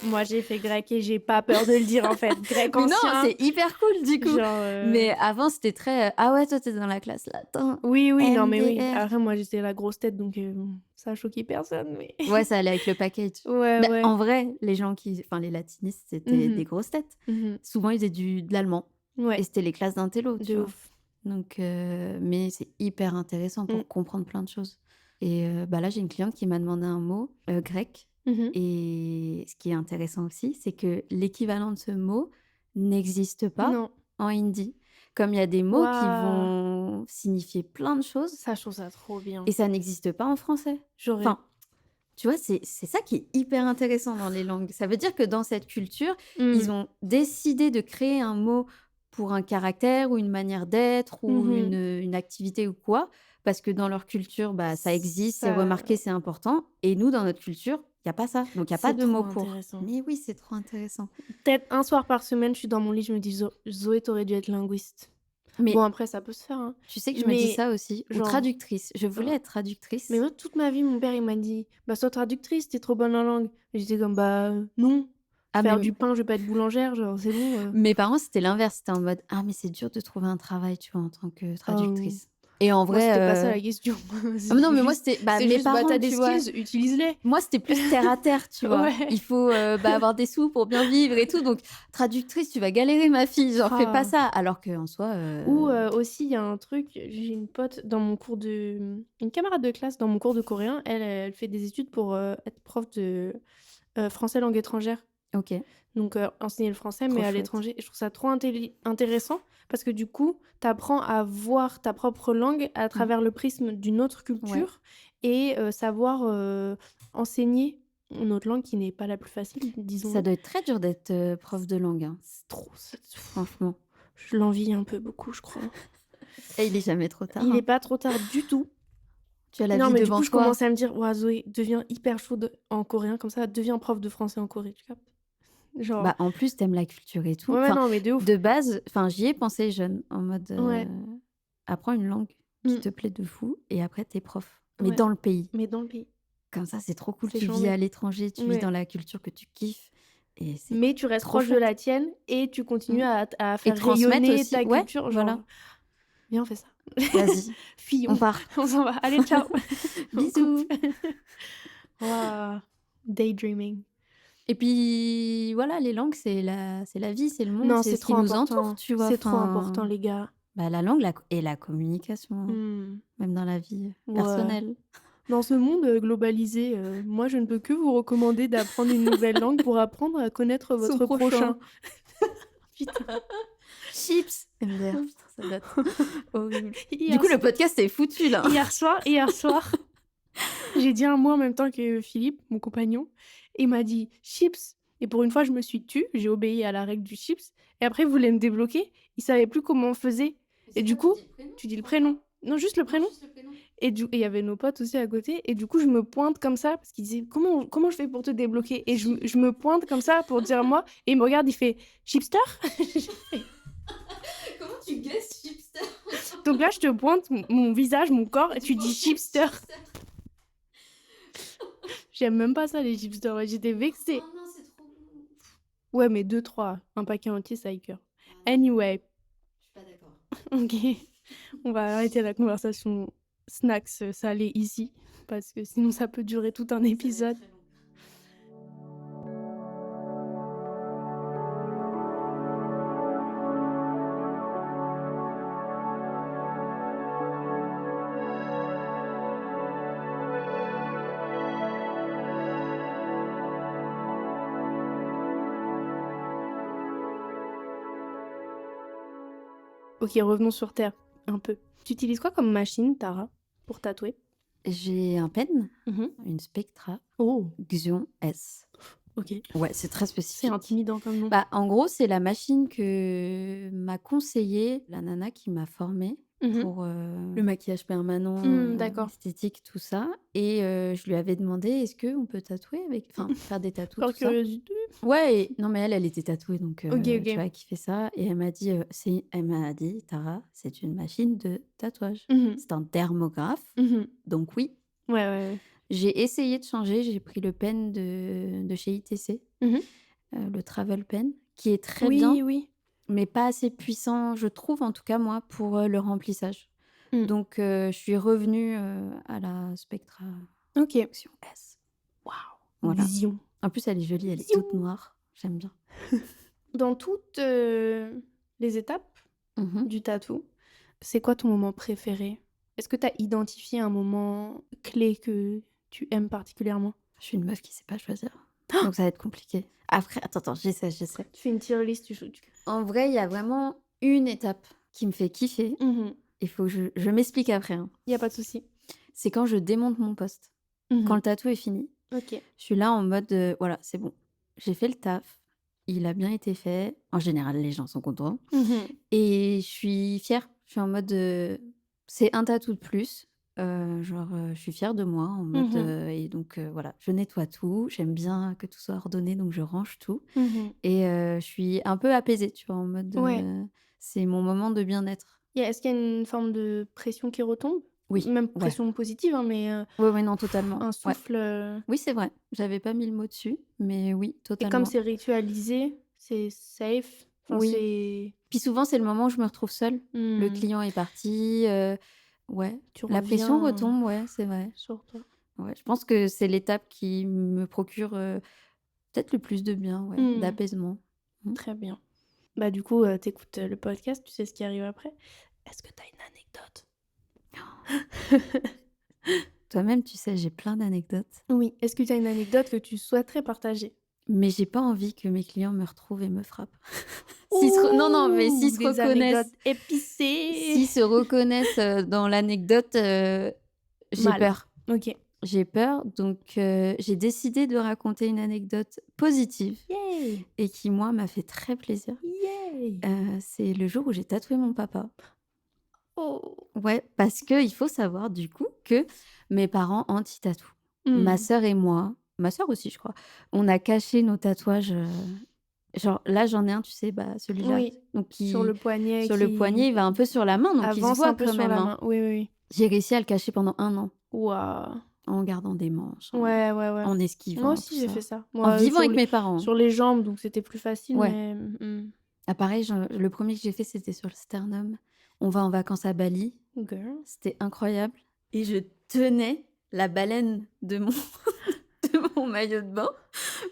Moi, j'ai fait grec et j'ai pas peur de le dire, en fait. Grec mais non, ancien, c'est hyper cool du coup. genre, Mais avant, c'était très, «Ah ouais, toi, tu es dans la classe latin, oui, oui, non, mais oui. MDR». Après, moi, j'étais la grosse tête, donc bon, ça a choqué personne, mais Ouais, ça allait avec le package. ouais, Bah, ouais. en vrai, les gens les latinistes, c'était Mmh des mh. grosses têtes. Mmh. Souvent, ils faisaient de l'allemand et Ouais, c'était les classes d'intello, tu de vois? ouf. Donc, mais c'est hyper intéressant pour comprendre plein de choses. Et là, j'ai une cliente qui m'a demandé un mot grec. Mhm. Et ce qui est intéressant aussi, c'est que l'équivalent de ce mot n'existe pas Non. en hindi. Comme il y a des mots qui Waouh. vont signifier plein de choses Ça, je trouve ça trop bien. et ça n'existe pas en français. J'aurais. Enfin, tu vois, c'est ça qui est hyper intéressant dans les langues. Ça veut dire que dans cette culture, ils ont décidé de créer un mot pour un caractère ou une manière d'être ou Mhm. une activité ou quoi, parce que dans leur culture, ça existe, c'est Ça- remarqué, c'est important. Et nous, dans notre culture, il n'y a pas ça. Donc, il n'y a pas C'est de mot trop pour. intéressant. Mais oui, c'est trop intéressant. Peut-être un soir par semaine, je suis dans mon lit, je me dis Zoé, t'aurais dû être linguiste. Mais Bon, après, ça peut se faire. Hein. tu sais que je me dis Mais, ça aussi. Ou genre, traductrice. Je voulais être traductrice. Mais moi, toute ma vie, mon père, il m'a dit sois traductrice, t'es trop bonne en langue. Et j'étais comme non. Ah, Faire mais du pain, je vais pas être boulangère, genre, c'est bon. mes parents, c'était l'inverse. C'était en mode ah, mais c'est dur de trouver un travail, tu vois, en tant que traductrice. Et en Moi, vrai. c'était pas ça la question. Ah, mais non, mais moi, c'était. c'est Mes juste, parents, t'as des tu vois. skills, utilise-les. Moi, c'était plus terre à terre, tu vois. Ouais. Il faut avoir des sous pour bien vivre et tout. Donc, traductrice, tu vas galérer, ma fille. Genre, fais pas Ah. ça. Alors qu'en soi. Ou aussi, il y a un truc, j'ai une pote dans mon cours de... Une camarade de classe dans mon cours de coréen, elle fait des études pour être prof de français langue étrangère. Ok. Donc, enseigner le français, Trop mais à chouette. l'étranger. Et je trouve ça trop intéressant parce que du coup, t'apprends à voir ta propre langue à travers le prisme d'une autre culture et savoir enseigner une autre langue qui n'est pas la plus facile, disons. Ça doit être très dur d'être prof de langue, hein. C'est trop... Franchement. Je l'envie un peu beaucoup, je crois. Et il est jamais trop tard. Il hein. n'est pas trop tard du tout. Tu as la Non, vie mais du devant coup, je toi. commence à me dire, ouais, Zoé, deviens hyper chaude en coréen, comme ça, deviens prof de français en Corée, tu captes? Genre... En plus, t'aimes la culture et tout. Ouais, Enfin, non, mais de ouf. de base, j'y ai pensé jeune, en mode Ouais. apprends une langue qui Mm. te plaît de fou et après t'es prof. Mais Ouais. dans le pays. Mais dans le pays. Comme ça, c'est trop cool. C'est Tu vis chambé. à l'étranger, tu vis Ouais. dans la culture que tu kiffes. Et c'est Mais tu restes trop proche de chouette. la tienne et tu continues Mm. à faire transmettre rayonner aussi. ta Ouais, culture. Genre, voilà. viens, on fait ça. Vas-y, Fille, on part. on s'en va. Allez, ciao. On Bisous. coupe. Waouh. Daydreaming. Et puis, voilà, les langues, c'est la vie, c'est le monde, Non, c'est c'est ce qui trop nous important. entoure, tu vois. C'est trop important, les gars. La langue et la communication, hein, Mm. même dans la vie Ouais. personnelle. Dans ce monde globalisé, moi, je ne peux que vous recommander d'apprendre une nouvelle langue pour apprendre à connaître Son votre prochain. prochain. Putain. Chips MDR, putain, ça date. Horrible. Hier Du coup, le podcast est foutu, là. Hier soir, j'ai dit un mot en même temps que Philippe, mon compagnon, et il m'a dit chips. Et pour une fois, je me suis tue, j'ai obéi à la règle du chips. Et après, il voulait me débloquer, il savait plus comment on faisait. Et du coup, tu dis le prénom. Non, juste le prénom. Et il y avait nos potes aussi à côté. Et du coup, je me pointe comme ça, parce qu'il disait comment je fais pour te débloquer. Et je me pointe comme ça pour dire moi. Et il me regarde, il fait chipster. Comment tu guesses chipster? Donc là, je te pointe mon visage, mon corps, et tu dis chipster. J'aime même pas ça, les chipsters. Ouais, j'étais vexée. Oh non, c'est trop bon. Ouais, mais 2-3. Un paquet entier, ça écoeure. Anyway. Je suis pas d'accord. Ok. On va arrêter la conversation snacks salés ici. Parce que sinon, ça peut durer tout un épisode. Ok, revenons sur Terre, un peu. Tu utilises quoi comme machine, Tara, pour tatouer? J'ai un pen, Mhm. une Spectra Oh, Xion S. ok. Ouais, c'est très C'est spécifique. intimidant comme nom. En gros, c'est la machine que m'a conseillée la nana qui m'a formée Mhm. pour le maquillage permanent, D'accord. esthétique, tout ça. Et je lui avais demandé, est-ce qu'on peut tatouer avec... Enfin, faire des tatous, Par tout ça. curiosité. Ouais, non, mais elle était tatouée, donc Ok, ok. tu vois, elle kiffait ça. Et elle m'a dit, Tara, c'est une machine de tatouage. Mhm. C'est un dermographe, Mhm. donc oui. Ouais. J'ai essayé de changer, j'ai pris le pen de chez ITC, Mhm. le Travel Pen, qui est très Oui, bien, oui. mais pas assez puissant, je trouve, en tout cas, moi, pour le remplissage. Mm. Donc, je suis revenue à la Spectra Ok. Xion S. Waouh. Voilà. Vision. En plus, elle est jolie, elle est Ziou. toute noire. J'aime bien. Dans toutes les étapes Mhm. du tatou, C'est quoi ton moment préféré? Est-ce que tu as identifié un moment clé que tu aimes particulièrement? Je suis une meuf qui sait pas choisir. Donc ça va être compliqué. Après, attends, j'essaie. Tu fais une tier list, En vrai, il y a vraiment une étape qui me fait kiffer. Il faut que je m'explique après, hein. Y a pas de souci. C'est quand je démonte mon poste. Quand le tatou est fini, Ok. je suis là en mode voilà, c'est bon. J'ai fait le taf. Il a bien été fait. En général, les gens sont contents. Et je suis fière. Je suis en mode c'est un tatou de plus. Je suis fière de moi en mode et donc voilà, je nettoie tout. J'aime bien que tout soit ordonné, donc je range tout. Et je suis un peu apaisée, tu vois, en mode Ouais. c'est mon moment de bien-être. Est-ce qu'il y a une forme de pression qui retombe? Oui, Même ouais. pression positive, hein, mais Ouais, non, totalement. un Ouais. souffle. Oui, c'est vrai. J'avais pas mis le mot dessus, mais oui, Et comme totalement. c'est ritualisé, c'est safe. Enfin, Oui. c'est. Puis souvent, c'est le moment où je me retrouve seule. Le client est parti. Ouais. Tu La pression reviens retombe, ouais, c'est vrai. sur toi. Ouais, je pense que c'est l'étape qui me procure peut-être le plus de bien, ouais, d'apaisement. Très bien. Bah du coup, t'écoutes le podcast, tu sais ce qui arrive après. Est-ce que t'as une anecdote? Toi-même, tu sais, j'ai plein d'anecdotes, Oui. Est-ce que t'as une anecdote que tu souhaiterais partager? mais j'ai pas envie que mes clients me retrouvent et me frappent. Non, mais s'ils se Des reconnaissent, anecdotes épicées. s'ils se reconnaissent dans l'anecdote, j'ai Mal. peur. Ok. J'ai peur, donc j'ai décidé de raconter une anecdote positive Yay! et qui, moi, m'a fait très plaisir. Yay! C'est le jour où j'ai tatoué mon papa. Oh. Ouais, parce qu'il faut savoir, du coup, que mes parents anti-tatou. Ma sœur et moi, ma sœur aussi, je crois, on a caché nos tatouages. Genre, là, j'en ai un, tu sais, celui-là. Oui. Donc, Sur le poignet sur le poignet, il va un peu sur la main, donc il se avance voit un peu quand sur même, la hein. main. Oui. J'ai réussi à le cacher pendant 1 an, Waouh. en gardant des manches, Ouais. en esquivant, Moi tout aussi, j'ai ça. fait ça. En Moi, vivant sur avec les, mes parents. sur les jambes, donc c'était plus facile, Ouais. mais. Ah, pareil, le premier que j'ai fait, c'était sur le sternum. On va en vacances à Bali. Girl. C'était incroyable. Et je tenais la baleine de mon maillot de bain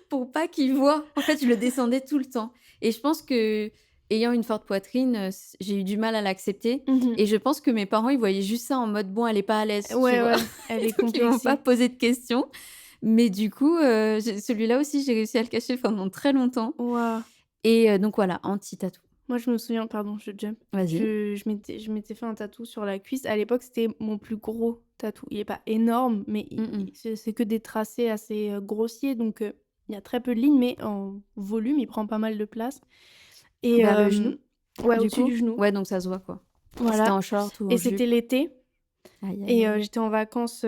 pour pas qu'il voit. En fait, je le descendais tout le temps. Et je pense que, ayant une forte poitrine, j'ai eu du mal à l'accepter. Et je pense que mes parents, ils voyaient juste ça en mode bon, elle est pas à l'aise. Tu vois. Ouais, elle est Donc, ils m'ont pas complexée. posé de questions. Mais du coup, celui-là aussi, j'ai réussi à le cacher pendant très longtemps. Waouh. Et donc voilà, anti-tatou. Moi, je me souviens, pardon, je jump. Vas-y. Je m'étais fait un tatou sur la cuisse. À l'époque, c'était mon plus gros tatou. Il est pas énorme, mais c'est que des tracés assez grossiers. Donc, il y a très peu de lignes, mais en volume, il prend pas mal de place. Et, Vers le genou. Ouais, Du au-dessus coup du genou. Ouais, donc ça se voit, quoi. Voilà. C'était en short ou en Et jupe. c'était l'été. Aïe, aïe, Et aïe. j'étais en vacances.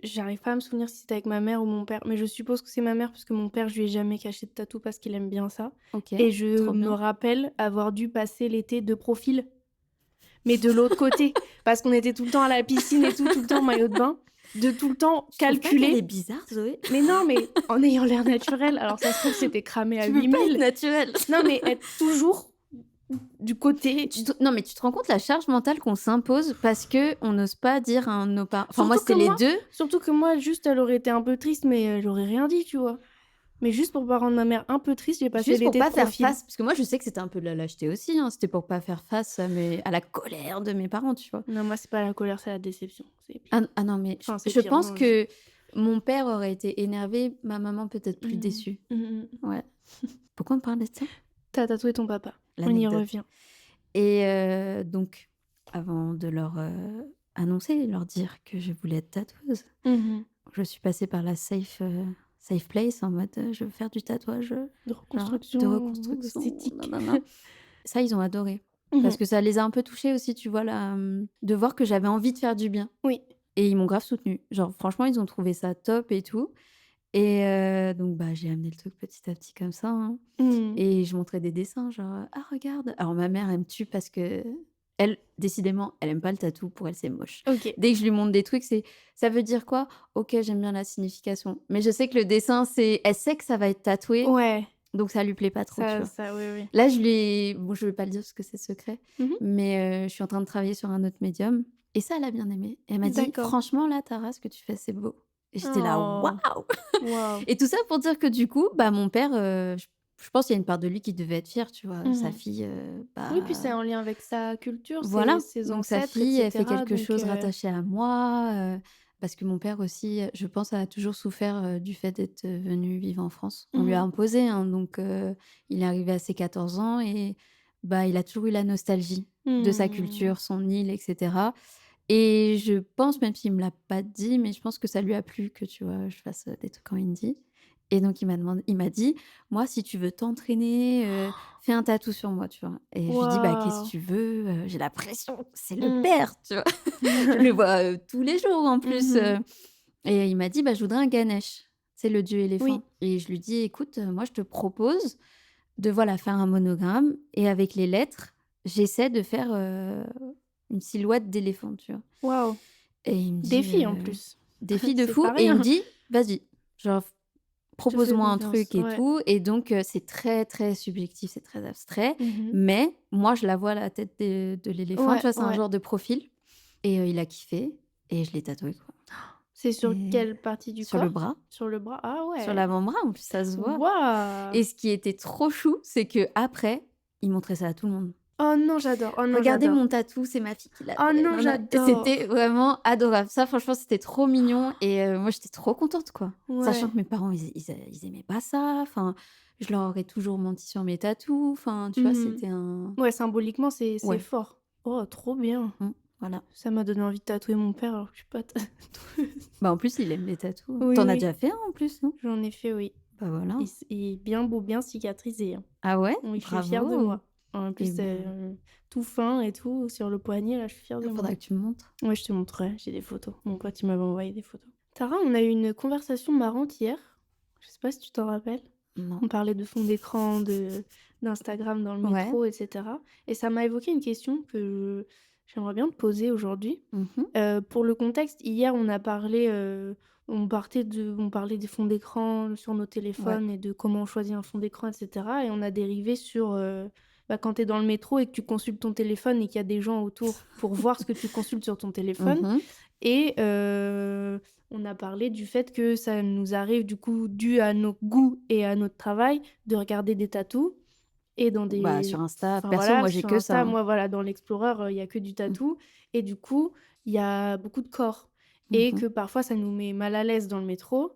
J'arrive pas à me souvenir si c'était avec ma mère ou mon père, mais je suppose que c'est ma mère parce que mon père, je lui ai jamais caché de tatou parce qu'il aime bien ça. Ok, Et je trop me bien. rappelle avoir dû passer l'été de profil, mais de l'autre côté, parce qu'on était tout le temps à la piscine et tout le temps en maillot de bain, de tout le temps Je trouve pas qu'elle calculer. est bizarre, Zoé. Mais non, mais en ayant l'air naturel. Alors ça se trouve, c'était cramé à Tu peux pas 8000. être naturel. Non, mais être toujours du côté. Non, mais tu te rends compte la charge mentale qu'on s'impose parce que on n'ose pas dire à un de nos parents. Enfin, moi, Surtout c'était que les moi- deux. Surtout que moi, juste, elle aurait été un peu triste, mais j'aurais rien dit, tu vois. Mais juste pour pas rendre ma mère un peu triste, j'ai passé Juste pour l'été pas de faire profil. face. Parce que moi, je sais que c'était un peu de la lâcheté aussi. Hein. C'était pour pas faire face à la colère de mes parents, tu vois. Non, moi, c'est pas la colère, c'est la déception. C'est pire. Ah non, mais Enfin, c'est je pire, pense non, que mon père aurait été énervé, ma maman peut-être plus Mhm. déçue. Mhm. Ouais. Pourquoi on parlait de ça? T'as tatoué ton papa. On y L'anecdote. revient. Et donc, avant de leur annoncer, leur dire que je voulais être tatoueuse, Mhm. je suis passée par la safe place en mode je veux faire du tatouage De reconstruction. de reconstruction Esthétique. nanana. Ça, ils ont adoré. Mhm. Parce que ça les a un peu touchés aussi, tu vois, là, de voir que j'avais envie de faire du bien. Oui. Et ils m'ont grave soutenue. Genre, franchement, ils ont trouvé ça top et tout. Et donc, j'ai amené le truc petit à petit comme ça. Hein. Mhm. Et je montrais des dessins, genre, ah, regarde. Alors, ma mère, elle me tue parce que, elle, décidément, elle aime pas le tatou. Pour elle, c'est moche. Ok. Dès que je lui montre des trucs, ça veut dire quoi? Ok, j'aime bien la signification. Mais je sais que le dessin, elle sait que ça va être tatoué. Ouais. Donc, ça lui plaît pas trop, tu vois. Oui. Là, bon, je vais pas le dire parce que c'est secret, mais je suis en train de travailler sur un autre médium. Et ça, elle a bien aimé. Et elle m'a dit, D'accord. franchement, là, Tara, ce que tu fais, c'est beau. Et j'étais là, Oh. waouh! Waouh. Et tout ça pour dire que du coup, mon père, je pense qu'il y a une part de lui qui devait être fier, tu vois? Sa Mmh. fille, Oui, puis c'est bah, en lien avec sa culture, voilà, ses donc sa ancêtres et fille, elle fait cetera quelque donc chose rattaché à moi, parce que mon père aussi, je pense, a toujours souffert, du fait d'être, venu vivre en France. On lui a mmh imposé, hein, donc il est arrivé à ses 14 ans et bah, il a toujours eu la nostalgie de sa Mmh. culture, son île et cetera et je pense, même s'il me l'a pas dit, mais je pense que ça lui a plu que, tu vois, je fasse, des trucs en hindi et donc il m'a dit: «Moi, si tu veux t'entraîner, fais un tatou sur moi», tu vois? Et je lui dis: «Bah, qu'est-ce que Waouh! tu veux? J'ai la pression, c'est le Mmh. père», tu vois? Je le vois, tous les jours en plus, Mmh. et il m'a dit: «Bah, je voudrais un Ganesh». C'est le dieu éléphant Oui. et je lui dis: «Écoute, moi, je te propose de, voilà, faire un monogramme et avec les lettres, j'essaie de faire, une silhouette d'éléphant», tu vois? Waouh! Et il me dit, Défi en plus. défi de C'est fou pas et il me rien. dit: «Vas-y, genre Je te fais propose-moi un confiance, truc et ouais. tout» et donc c'est très, très subjectif, c'est très abstrait, Mmh. mais moi je la vois la tête de l'éléphant, tu Ouais, vois? C'est un ouais. genre de profil et il a kiffé et je l'ai tatoué, quoi C'est sur et quelle partie du sur le corps? bras, Sur le bras? Ah sur ouais! l'avant-bras, en plus ça se voit Waouh! et ce qui était trop chou, c'est qu'après, il montrait ça à tout le monde. Oh non, j'adore. Oh non, «Regardez j'adore. mon tatou, c'est ma fille qui l'a Oh fait, non, nin et c'était j'adore. vraiment adorable. Ça franchement, c'était trop mignon et moi j'étais trop contente, quoi. Sachant Ouais. que mes parents, ils aimaient pas ça, enfin, je leur aurais toujours menti sur mes tatous, enfin, tu vois? Mmh. C'était un Ouais, symboliquement, c'est ouais, fort. Oh, trop bien. voilà. Ça m'a donné envie de tatouer mon père alors que je suis pas tatoueuse. Bah, en plus, il aime les tatous, hein. Oui, Tu as oui, déjà fait un en plus, non? j'en ai fait, oui. Bah, voilà. Et bien beau, bien cicatrisé, hein. Ah ouais? Oui, je suis fière de Bravo! moi. En Et plus, ben, tout fin et tout sur le poignet, là, je suis fière de il moi. faudra que tu me montres. Ouais, je te montrerai, j'ai des photos. Mon pote, il m'avait envoyé des photos. Tara, on a eu une conversation marrante hier. Je sais pas si tu t'en rappelles? Non. On parlait de fond d'écran, d'Instagram dans le Ouais. métro et cetera et ça m'a évoqué une question que j'aimerais bien te poser aujourd'hui. Mmh. Pour le contexte, hier, on a parlé, on parlait des fonds d'écran sur nos Ouais. téléphones et de comment on choisit un fond d'écran et cetera et on a dérivé sur, bah, quand tu es dans le métro et que tu consultes ton téléphone et qu'il y a des gens autour pour voir ce que tu consultes sur ton téléphone Mmh. et on a parlé du fait que ça nous arrive du coup, dû à nos goûts et à notre travail, de regarder des tatous et dans Bah, des sur Insta, enfin perso, voilà, moi, j'ai sur que ça, Insta, hein. moi voilà, dans l'Explorer, il y a que du Mmh. tatou et du coup, il y a beaucoup de corps et Mmh. que parfois ça nous met mal à l'aise dans le métro.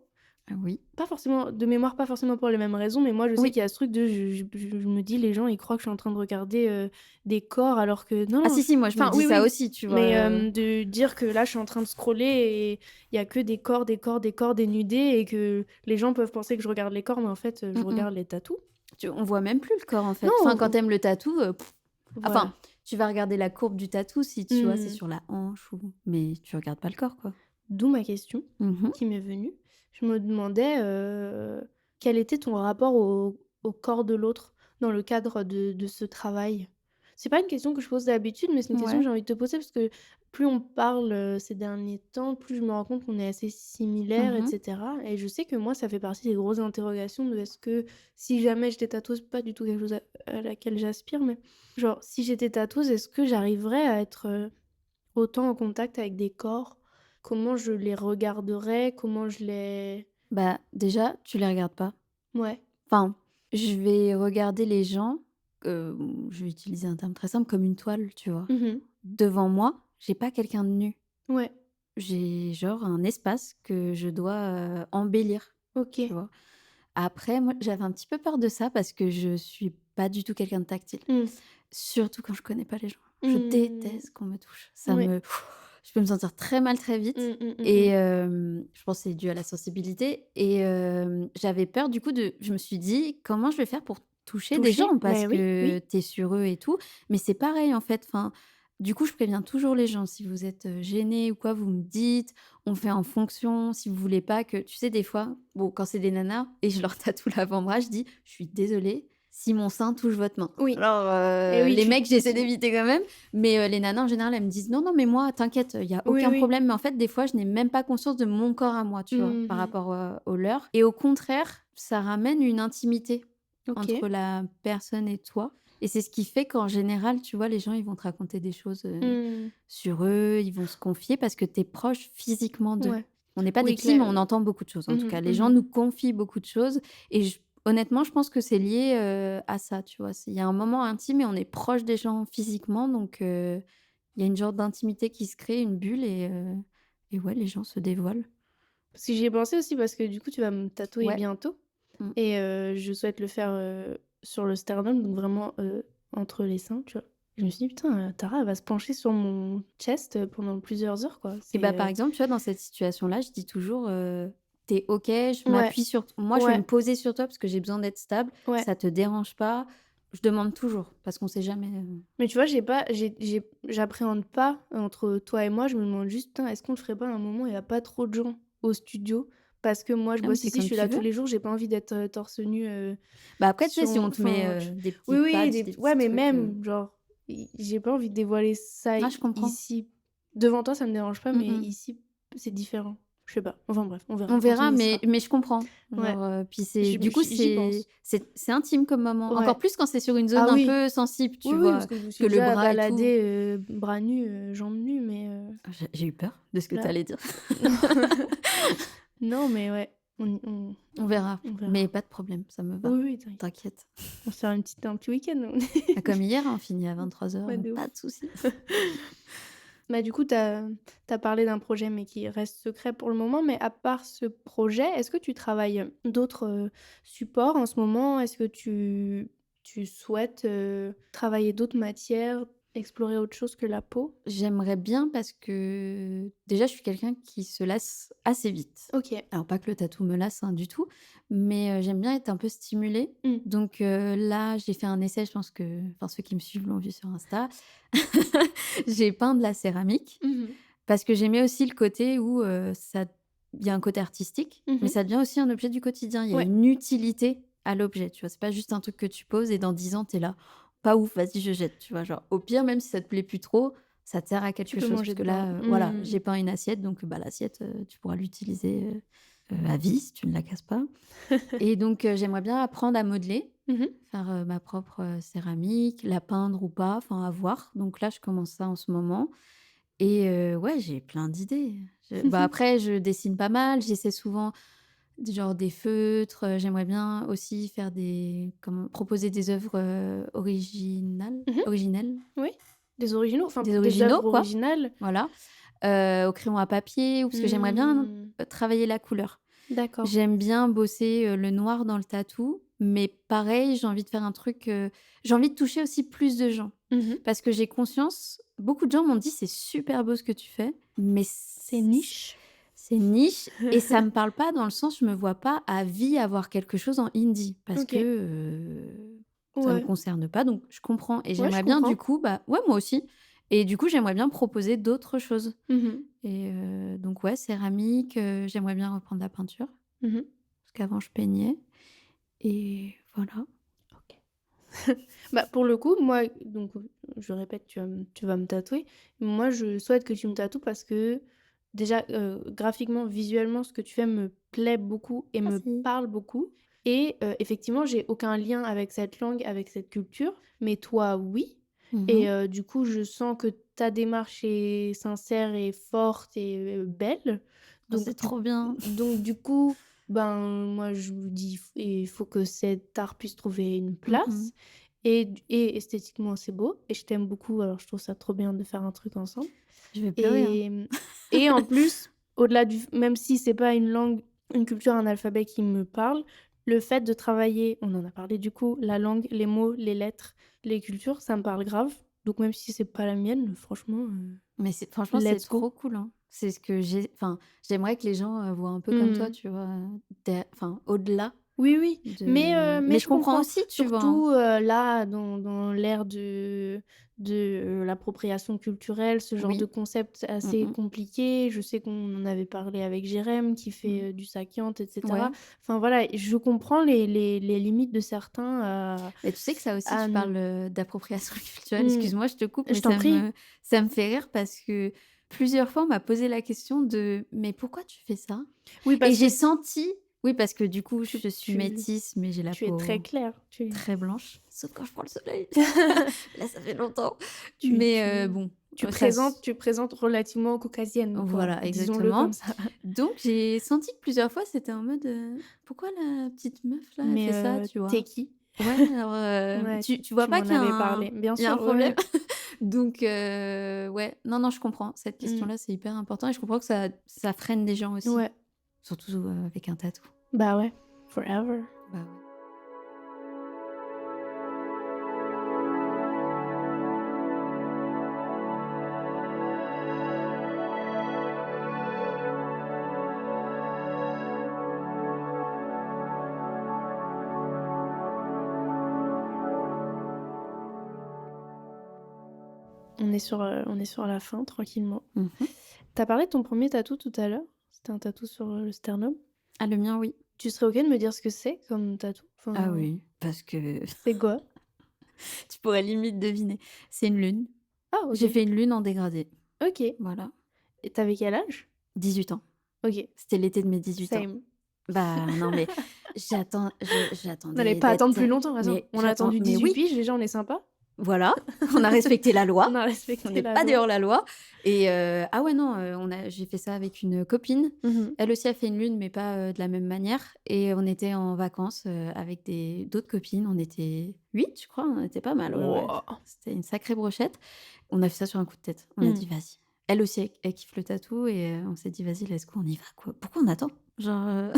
Ah oui. Pas forcément de mémoire, pas forcément pour les mêmes raisons, mais moi je sais Oui. qu'il y a ce truc de je me dis: «Les gens, ils croient que je suis en train de regarder, des corps alors que non, Ah non». si, si, moi je me Enfin dis oui, ça oui, aussi, tu vois? mais de dire que là, je suis en train de scroller et il y a que des corps, des corps, des corps dénudés et que les gens peuvent penser que je regarde les corps, mais en fait, je Mmh mh. regarde les tatous. On voit même plus le corps, en fait. Non, Enfin, quand tu aimes le tatou, voilà. enfin, tu vas regarder la courbe du tatou si, tu vois, c'est Mmh. sur la hanche ou mais tu regardes pas le corps, quoi. D'où ma question Mmh mh. qui m'est venue. Je me demandais, quel était ton rapport au corps de l'autre dans le cadre de ce travail? C'est pas une question que je pose d'habitude, mais c'est une question que Ouais. j'ai envie de te poser parce que plus on parle, ces derniers temps, plus je me rends compte qu'on est assez similaires Mmh et mh. cetera et je sais que moi, ça fait partie des grosses interrogations de est-ce que si jamais j'étais tatoueuse, pas du tout quelque chose à laquelle j'aspire, mais genre si j'étais tatoueuse, est-ce que j'arriverais à être, autant en contact avec des corps? Comment je les regarderais? Comment je les Bah, déjà, tu les regardes pas. ouais. Enfin, je vais regarder les gens, je vais utiliser un terme très simple, comme une toile, tu vois? Mmh. Devant moi, j'ai pas quelqu'un de nu. Ouais, J'ai genre un espace que je dois, embellir, tu OK. vois? Après, moi, j'avais un petit peu peur de ça parce que je suis pas du tout quelqu'un de tactile. Mmh. Surtout quand je connais pas les gens. Je Mmh. déteste qu'on me touche. Ouais. Je peux me sentir très mal très vite Mmh, mmh, mmh, et mmh. je pense que c'est dû à la sensibilité et j'avais peur du coup je me suis dit: «Comment je vais faire pour toucher des Toucher? gens?» parce Beh, oui, que oui. tu es sur eux et tout. Mais c'est pareil en fait, enfin, du coup, je préviens toujours les gens. Si vous êtes, gênés ou quoi, vous me dites, on fait en fonction. Si vous voulez pas que tu sais des fois, bon quand c'est des nanas et je leur tatoue l'avant-bras, je dis: «Je suis désolée si mon sein touche votre main». Oui Alors, et oui, les tu mecs, j'essaie tu d'éviter quand même, mais les nanas en général, elles me disent: «Non, non, mais moi t'inquiète, il y a oui, aucun oui. problème». Mais en fait, des fois, je n'ai même pas conscience de mon corps à moi, tu vois? Par Mmh. rapport, au leur et au contraire, ça ramène une intimité entre OK. la personne et toi et c'est ce qui fait qu'en général, tu vois, les gens, ils vont te raconter des choses, Mmh. sur eux, ils vont se confier parce que tu es proche physiquement d'eux. Ouais. On n'est pas des Oui, psys, mais on clair. entend beaucoup de choses. En tout Mmh cas, les gens mh. nous confient beaucoup de choses et Honnêtement, je pense que c'est lié, à ça, tu vois? Il y a un moment intime et on est proche des gens physiquement, donc il y a une genre d'intimité qui se crée, une bulle et ouais, les gens se dévoilent. Parce que j'y ai pensé aussi parce que du coup, tu vas me tatouer Ouais. bientôt Mmh. et je souhaite le faire, sur le sternum, donc vraiment, entre les seins, tu vois? Je me suis dit: «Putain, Tara, elle va se pencher sur mon chest, pendant plusieurs heures, quoi». Et C'est, par exemple, tu vois, dans cette situation-là, je dis toujours, «Tu OK, je ouais, m'appuie sur moi, je vais ouais, me poser sur toi parce que j'ai besoin d'être stable. ouais. Ça te dérange pas?» Je demande toujours parce qu'on sait jamais, Mais tu vois, j'appréhende pas entre toi et moi, je me demande juste: «Putain, est-ce qu'on le ferait pas à un moment où il y a pas trop de gens au studio?» Parce que moi, je Ah mais bosse c'est ici, je comme suis tu là tous veux. les jours, j'ai pas envie d'être, torse nu, Bah, après, tu sais, sur si mon on te met, enfin, des oui, petits oui, patchs, des ouais, petits mais trucs, même, genre, j'ai pas envie de dévoiler ça ah, je comprends. ici. Devant toi, ça me dérange pas, Mmh mais mh. ici, c'est différent. Je sais pas. Enfin bref, on verra On quand on verra, y sera. mais je comprends. Ouais, Genre, puis c'est du coup, j'y pense. c'est intime comme moment. Encore Ouais. plus quand c'est sur une zone Ah un oui, peu sensible, oui, tu oui, vois? parce que je me suis Que le déjà bras et tout. baladée, bras nus, jambes nues, mais J'ai eu peur de ce que tu là allais dire. non, mais ouais, on On verra, on mais verra. pas de problème, ça me va. Oui, oui, T'inquiète. on se fera un petit week-end. Bah, comme hier, hein, on finit à 23h, Ouais, de pas ouf. de souci. Bah, du coup, t'as as parlé d'un projet, mais qui reste secret pour le moment. Mais à part ce projet, est-ce que tu travailles, d'autres, supports en ce moment? Est-ce que tu souhaites, travailler d'autres matières, explorer autre chose que la peau? J'aimerais bien parce que déjà, je suis quelqu'un qui se lasse assez vite. OK. Alors pas que le tatou me lasse, hein, du tout, mais j'aime bien être un peu stimulée. Mmh. Donc là, j'ai fait un essai, je pense que enfin ceux qui me suivent l'ont vu sur Insta. J'ai peint de la céramique Mmh mh. parce que j'aimais aussi le côté où, ça il y a un côté artistique, mais Mmh. ça devient aussi un objet du quotidien. Il y a Ouais. une utilité à l'objet, tu vois? C'est pas juste un truc que tu poses et dans 10 ans, tu es là: «Pas ouf, vas-y, je jette», tu vois? Genre, au pire, même si ça te plaît plus trop, ça te sert à Tu quelque peux chose. manger Parce que dedans. là, voilà, Mmh. j'ai peint une assiette, donc bah, l'assiette, tu pourras l'utiliser, à vie si tu ne la casses pas et donc j'aimerais bien apprendre à modeler, Mmh. faire, ma propre, céramique, la peindre ou pas, enfin à voir. Donc là, je commence ça en ce moment et ouais, j'ai plein d'idées. Bah, après, je dessine pas mal, j'essaie souvent genre des feutres, j'aimerais bien aussi faire proposer des œuvres, Mmh. originelles, Oui. Des originaux, enfin, des des œuvres originaux quoi, originales. voilà, au crayon à papier ou parce que j'aimerais bien, Mmh. travailler la couleur. D'accord. J'aime bien bosser, le noir dans le tatou, mais pareil, j'ai envie de faire un truc, j'ai envie de toucher aussi plus de gens. Mmh. Parce que j'ai conscience beaucoup de gens m'ont dit: «C'est super beau ce que tu fais», mais C'est niche. c'est niche et ça me parle pas dans le sens je me vois pas à vie avoir quelque chose en indie parce que, OK. ça me Ouais. concerne pas donc je comprends et Ouais, je j'aimerais bien du comprends. coup bah ouais, moi aussi et du coup, j'aimerais bien proposer d'autres choses Mmh. et donc ouais, céramique, j'aimerais bien reprendre la peinture Mmh. parce qu'avant je peignais et voilà. OK. Bah, pour le coup, moi, donc, je répète, tu vas me tatouer. Moi, je souhaite que tu me tatoues parce que déjà, graphiquement, visuellement, ce que tu fais me plaît beaucoup et me Merci. parle beaucoup et effectivement, j'ai aucun lien avec cette langue, avec cette culture, mais toi, oui et Mmh. du coup, je sens que ta démarche est sincère et forte et belle. Oh, c'est Donc du trop bien. du coup, ben, moi, je me dis: «Il faut que cet art puisse trouver une Mmh mh. place» et esthétiquement, c'est beau et je t'aime beaucoup, alors je trouve ça trop bien de faire un truc ensemble Je vais pleurer, hein. et et en plus, au-delà du même si c'est pas une langue, une culture, un alphabet qui me parle, le fait de travailler, on en a parlé du coup, la langue, les mots, les lettres, les cultures, ça me parle grave. Donc même si c'est pas la mienne, franchement, Mais c'est franchement, c'est let's go. trop cool, hein. C'est ce que j'aimerais que les gens, voient un peu comme toi, Mmh. tu vois? Au-delà Oui, oui, mais mais je je comprends comprends. aussi, tu vois? Hein. Surtout, là, dans l'ère de l'appropriation culturelle, ce genre de Oui. concept Mmh assez mh. compliqué. Je sais qu'on en avait parlé avec Jérém qui Mmh. fait, du sakiante et cetera. Ouais. Enfin voilà, je comprends les limites de certains Mais tu sais que ça aussi, à tu n parles, d'appropriation culturelle. mmh, Excuse-moi, je te coupe, je mais t'en prie. ça me fait rire parce que plusieurs fois, on m'a posé la question de: «Mais pourquoi tu fais ça?» Oui, et parce que j'ai senti oui, parce que du coup, tu je suis tu métisse, mais j'ai la tu es très peau clair. Tu très blanche, sauf quand je prends le soleil. Là, ça fait longtemps. tu Mais tu bon, Tu présentes relativement caucasienne, quoi, Voilà, disons-le exactement. comme ça. Donc j'ai senti que plusieurs fois, c'était en mode, «Pourquoi la petite meuf là, elle fait ça?» Mais tu vois? tu qui? Ouais, alors, Ouais, tu vois tu pas m'en qu'il y a avais parlé. Bien il y a un sûr, ouais, problème? ouais. Donc ouais, non, je comprends. Cette Mmh. question-là, c'est hyper important et je comprends que ça freine des gens aussi, Ouais. surtout, avec un tatou. Bah, ouais. Forever. Bah, ouais. On est sur la fin, tranquillement. Mmh. Tu parlé de ton premier tatou tout à l'heure. C'était un tatou sur, le sternum. Ah, le mien, oui. Tu serais OK de me dire ce que c'est comme tatou? Ah Enfin, oui, parce que c'est quoi? tu pourrais limite deviner. C'est une lune. Ah, J'ai OK. fait une lune en dégradé, OK. voilà. Et tu quel âge? 18 ans. OK. C'était l'été de mes 18 ans. Same. Bah, non, mais N'allez j'attendais pas attendre d'être plus longtemps, attends. On a attendu mais 18 oui, piges, déjà on est sympa. voilà, on a respecté la On loi, a on respecté n'est la pas des loi. hors-la-loi et ah ouais, non, j'ai fait ça avec une copine. Mmh. Elle aussi a fait une lune, mais pas, de la même manière et on était en vacances, avec d'autres copines. On était 8, je crois, on était pas mal, ouais, ouais. Wouah! C'était une sacrée brochette. On a fait ça sur un coup de tête. On a Mmh. dit: «Vas-y». Elle aussi, elle kiffe le tatou et on s'est dit: «Vas-y, let's go, on y va, quoi. Pourquoi on attend?» Genre,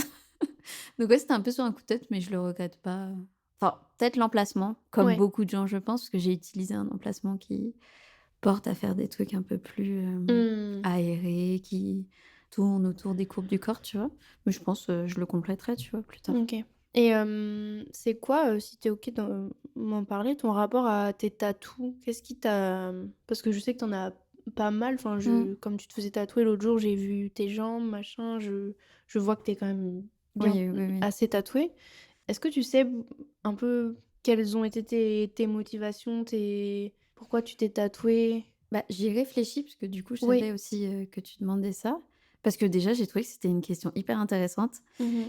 donc ouais, c'était un peu sur un coup de tête, mais je le regrette pas. Enfin, peut-être l'emplacement, comme Ouais. beaucoup de gens, je pense, parce que j'ai utilisé un emplacement qui porte à faire des trucs un peu plus, Mmh. aérés, qui tournent autour des courbes du corps, tu vois? Mais je pense, je le compléterai, tu vois, plus tard. OK. Et c'est quoi, si tu es OK de m'en parler, ton rapport à tes tatous? Qu'est-ce qui t'a parce que je sais que tu en as pas mal, enfin Mmh. comme tu te faisais tatouer l'autre jour, j'ai vu tes jambes, machin, je vois que tu es quand même bien Oui, oui, oui. assez tatouée. Est-ce que tu sais un peu quelles ont été tes motivations, tes pourquoi tu t'es tatouée? Bah, j'y réfléchis parce que du coup, je Oui. savais aussi, que tu demandais ça. Parce que déjà, j'ai trouvé que c'était une question hyper intéressante. Mmh.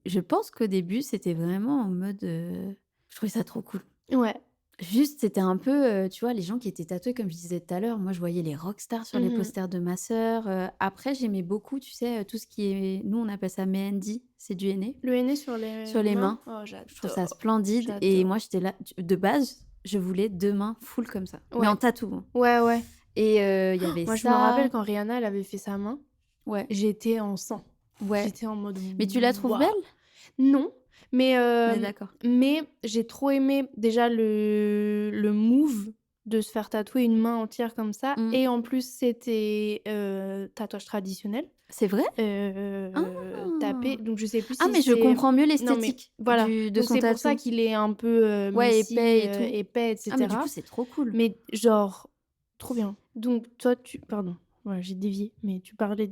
Je pense qu'au début, c'était vraiment en mode, je trouvais ça trop cool. Ouais. Juste, c'était un peu, tu vois, les gens qui étaient tatoués, comme je disais tout à l'heure, moi, je voyais les rockstars sur les Mmh. posters de ma sœur. Après, j'aimais beaucoup, tu sais, tout ce qui est nous, on appelle ça mehendi, c'est du henné, Le henné sur les sur les mains? mains. Oh Je trouve ça j'adore, splendide et j'adore. moi, j'étais là de base, je voulais 2 mains full comme ça, mais en Ouais. tatou, hein. Ouais, ouais. Et il y avait Moi, je me rappelle ça. quand Rihanna, elle avait fait sa main, Ouais, j'étais en sang. ouais. J'étais en mode: Mais tu la trouves belle? «Waouh!» Non, mais On est d'accord. j'ai trop aimé déjà le move de se faire tatouer une main entière comme ça Mmh. et en plus c'était, tatouage traditionnel, C'est vrai? tapé Ah! donc je sais plus Ah, si mais je c'est comprends mieux non mais l'esthétique voilà, de donc son c'est pour ça tatou. qu'il est un peu, Ouais, messy, épais et tout. épais et Ah, mais du coup, cetera. c'est trop cool. Mais genre, trop bien. Donc toi, pardon, voilà, j'ai dévié, mais tu parlais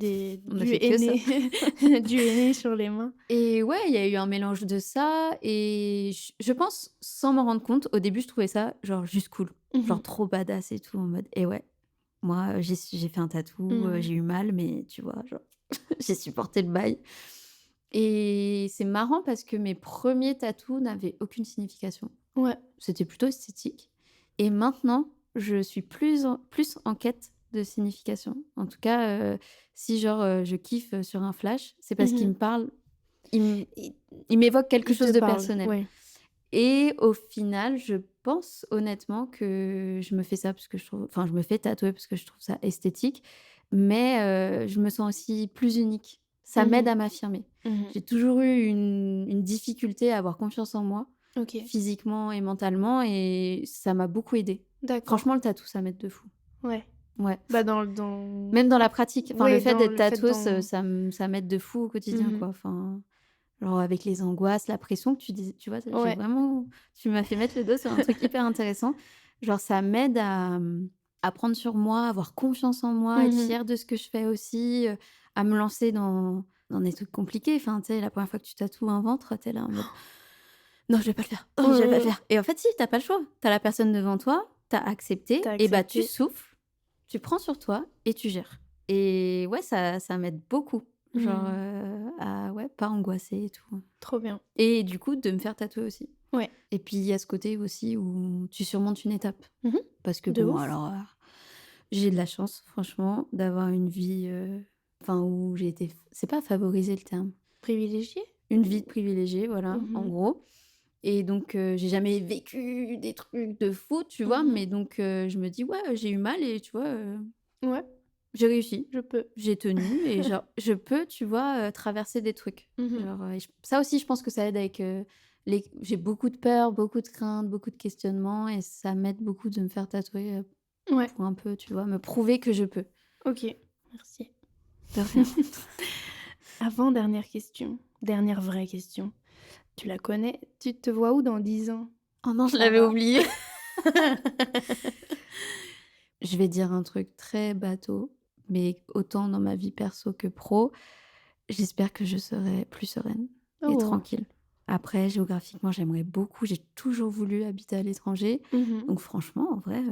On a du fait que ça. henné du henné sur les mains. Et ouais, il y a eu un mélange de ça et je pense, sans m'en rendre compte, au début, je trouvais ça, genre, juste cool. Genre, Mmh. trop badass et tout, en mode et ouais, moi, j'ai fait un tatou, Mmh. j'ai eu mal, mais tu vois, genre, j'ai supporté le bail et c'est marrant parce que mes premiers tatous n'avaient aucune signification. Ouais. C'était plutôt esthétique et maintenant, je suis plus en quête de signification. En tout cas, si genre, je kiffe, sur un flash, c'est parce qu'il Mmh. me parle, il il m'évoque quelque Il te chose de parle, personnel ouais. et au final, je pense honnêtement que je me fais ça parce que je me fais tatouer parce que je trouve ça esthétique, mais je me sens aussi plus unique. Ça m'aide Mmh. à m'affirmer. Mmh. J'ai toujours eu une difficulté à avoir confiance en moi, OK, physiquement et mentalement et ça m'a beaucoup aidée. d'accord. Franchement, le tatou, ça m'aide de fou. Ouais. Ouais. Bah, dans Même dans la pratique, enfin le ouais, fait dans d'être le fait tatoueuse, d'en ça m'aide de fou au quotidien, mmh. quoi. Enfin, genre avec les angoisses, la pression que tu vois? J'ai Ouais. vraiment tu m'as fait mettre le doigt sur un truc hyper intéressant. Genre ça m'aide à prendre sur moi, avoir confiance en moi, être Mmh. fière de ce que je fais aussi, à me lancer dans des trucs compliqués. Enfin, tu sais, la première fois que tu tatoues un ventre, tu es là en mode: «Non, je vais pas le faire. Oh, je vais pas le faire» et en fait si, tu pas le choix. Tu as la personne devant toi, tu as Tu accepté et bah, tu accepté. souffles, tu prends sur toi et tu gères et ouais, ça m'aide beaucoup, genre, Mmh. à ouais, pas angoisser et tout Trop bien. et du coup, de me faire tatouer aussi Ouais. et puis il y a ce côté aussi où tu surmontes une étape Mmh. parce que De bon ouf. alors, J'ai de la chance, franchement, d'avoir une vie, enfin, où j'ai été c'est pas favoriser le terme. Privilégié? Une vie privilégiée, voilà, en Mmh. gros. Et donc, j'ai jamais vécu des trucs de fou, tu vois? Mmh. Mais donc, je me dis: «Ouais, j'ai eu mal et tu vois, Ouais, j'ai réussi, je peux. j'ai tenu et genre je peux, tu vois, traverser des trucs». Mmh. Genre, et ça aussi, je pense que ça aide avec, les j'ai beaucoup de peur, beaucoup de craintes, beaucoup de questionnements et ça m'aide beaucoup de me faire tatouer, Ouais, pour un peu, tu vois, me prouver que je peux. OK, merci. De rien. Avant-dernière question, dernière vraie question. Tu la connais? Tu te vois où dans 10 ans, Oh non, je l'avais Sarah? oublié. Je vais dire un truc très bateau, mais autant dans ma vie perso que pro, j'espère que je serai plus sereine et Oh! tranquille. Après, géographiquement, j'aimerais beaucoup, j'ai toujours voulu habiter à l'étranger. Mmh. Donc franchement, en vrai,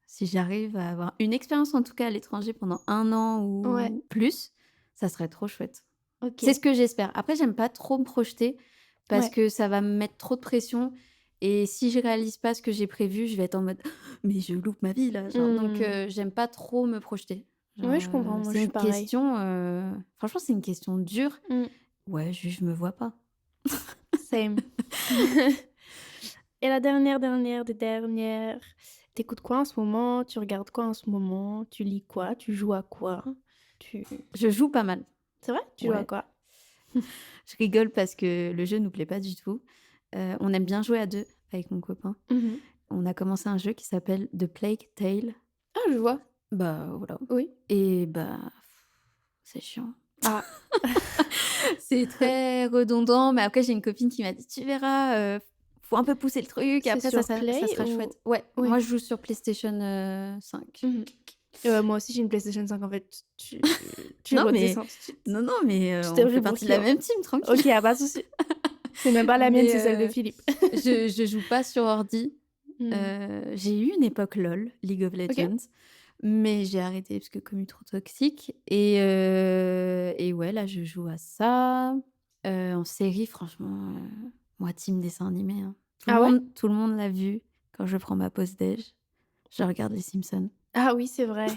si j'arrive à avoir une expérience, en tout cas à l'étranger pendant 1 an Ouais, ou plus, ça serait trop chouette. C'est OK. ce que j'espère. Après, j'aime pas trop me projeter parce Ouais. que ça va me mettre trop de pression et si je réalise pas ce que j'ai prévu, je vais être en mode: «Mais je loupe ma vie là», genre donc Mmh. j'aime pas trop me projeter. Genre, Ouais, je comprends, moi je c'est suis une pareil. question, franchement, c'est une question dure. Mmh. Ouais, je me vois pas. Same. Et la dernière des dernières, tu quoi en ce moment? Tu regardes quoi en ce moment? Tu lis quoi? Tu joues à quoi? Tu Je joue pas mal. C'est vrai? Tu joues à Ouais. quoi? Je rigole parce que le jeu nous plaît pas du tout. On aime bien jouer à 2 avec mon copain. Mmh. On a commencé un jeu qui s'appelle The Plague Tale. Ah, je vois. Bah, voilà Oui. et bah, c'est chiant. Ah. C'est très redondant, mais après j'ai une copine qui m'a dit: «Tu verras, faut un peu pousser le truc et C'est après sur ça Play sera ou chouette». Ouais, oui. moi je joue sur PlayStation, 5. Mmh. Moi aussi j'ai une PlayStation 5 en fait. Tu Non mais redescends tout de suite. non, mais Je t'ai on fait partie de rebooké, la hein. même team, tranquille. OK, y a pas de souci. C'est même pas la mienne, Mais c'est celle de Philippe. je joue pas sur ordi. Mmh. J'ai eu une époque LOL, League of OK. Legends, mais j'ai arrêté parce que commu trop toxique et ouais, là, je joue à ça. En série, franchement, moi team dessin animé, hein. Ah ouais? Tout le monde l'a vu quand je prends ma pause déj. Je regarde les Simpsons. Ah oui, c'est vrai.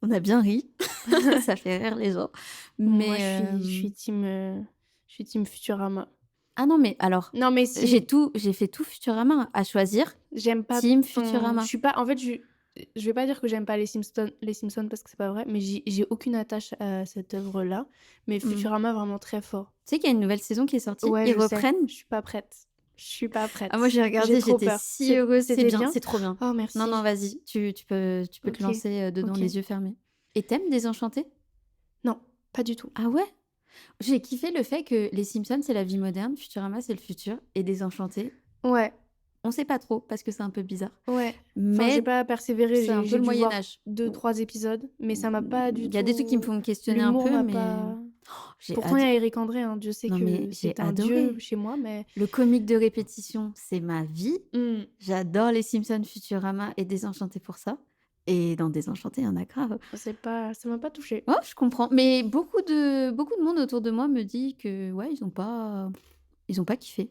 On a bien ri, ça fait rire les gens, Moi mais je suis team Futurama. ah non, mais alors, Non mais si, j'ai fait tout Futurama. À choisir, j'aime pas team je Futurama. suis pas en fait, je vais pas dire que j'aime pas les Simpsons parce que c'est pas vrai, mais j'ai aucune attache à cette œuvre-là, mais Mmh. Futurama vraiment très fort. Tu sais qu'il y a une nouvelle saison qui est sortie? Ouais, Ils je sais, reprennent? je suis pas prête. Je suis pas Ah moi prête. j'ai J'ai regardé, trop j'étais peur. si heureuse, c'est C'était bien, bien? c'est trop bien. Oh Non, non, merci. vas-y, tu peux te OK, lancer, dedans OK. les yeux fermés. Et t'aimes Désenchanté? Non, pas du tout. Ah ouais? J'ai kiffé le fait que les Simpsons, c'est la vie moderne, Futurama, c'est le futur et Désenchanté, Ouais, on sait pas trop parce que c'est un peu bizarre, ouais. Enfin, j'ai mais pas persévéré, c'est un peu j'ai le dû Moyen voir Âge. 2-3 épisodes, mais ça m'a pas du Il y a des trucs qui me tout font me questionner un l'humour peu, m'a mais pas j'ai pourtant il y ado a Eric André, hein, Dieu sait non mais que j'ai c'est un dieu adoré. chez moi, mais Le comique de répétition, c'est ma vie. mmh, J'adore les Simpsons, Futurama et Désenchanté pour ça et dans Désenchanté, il y en a grave. ça m'a pas touchée. Ouais, je comprends, mais beaucoup de monde autour de moi me dit que, ouais, ils ont pas kiffé.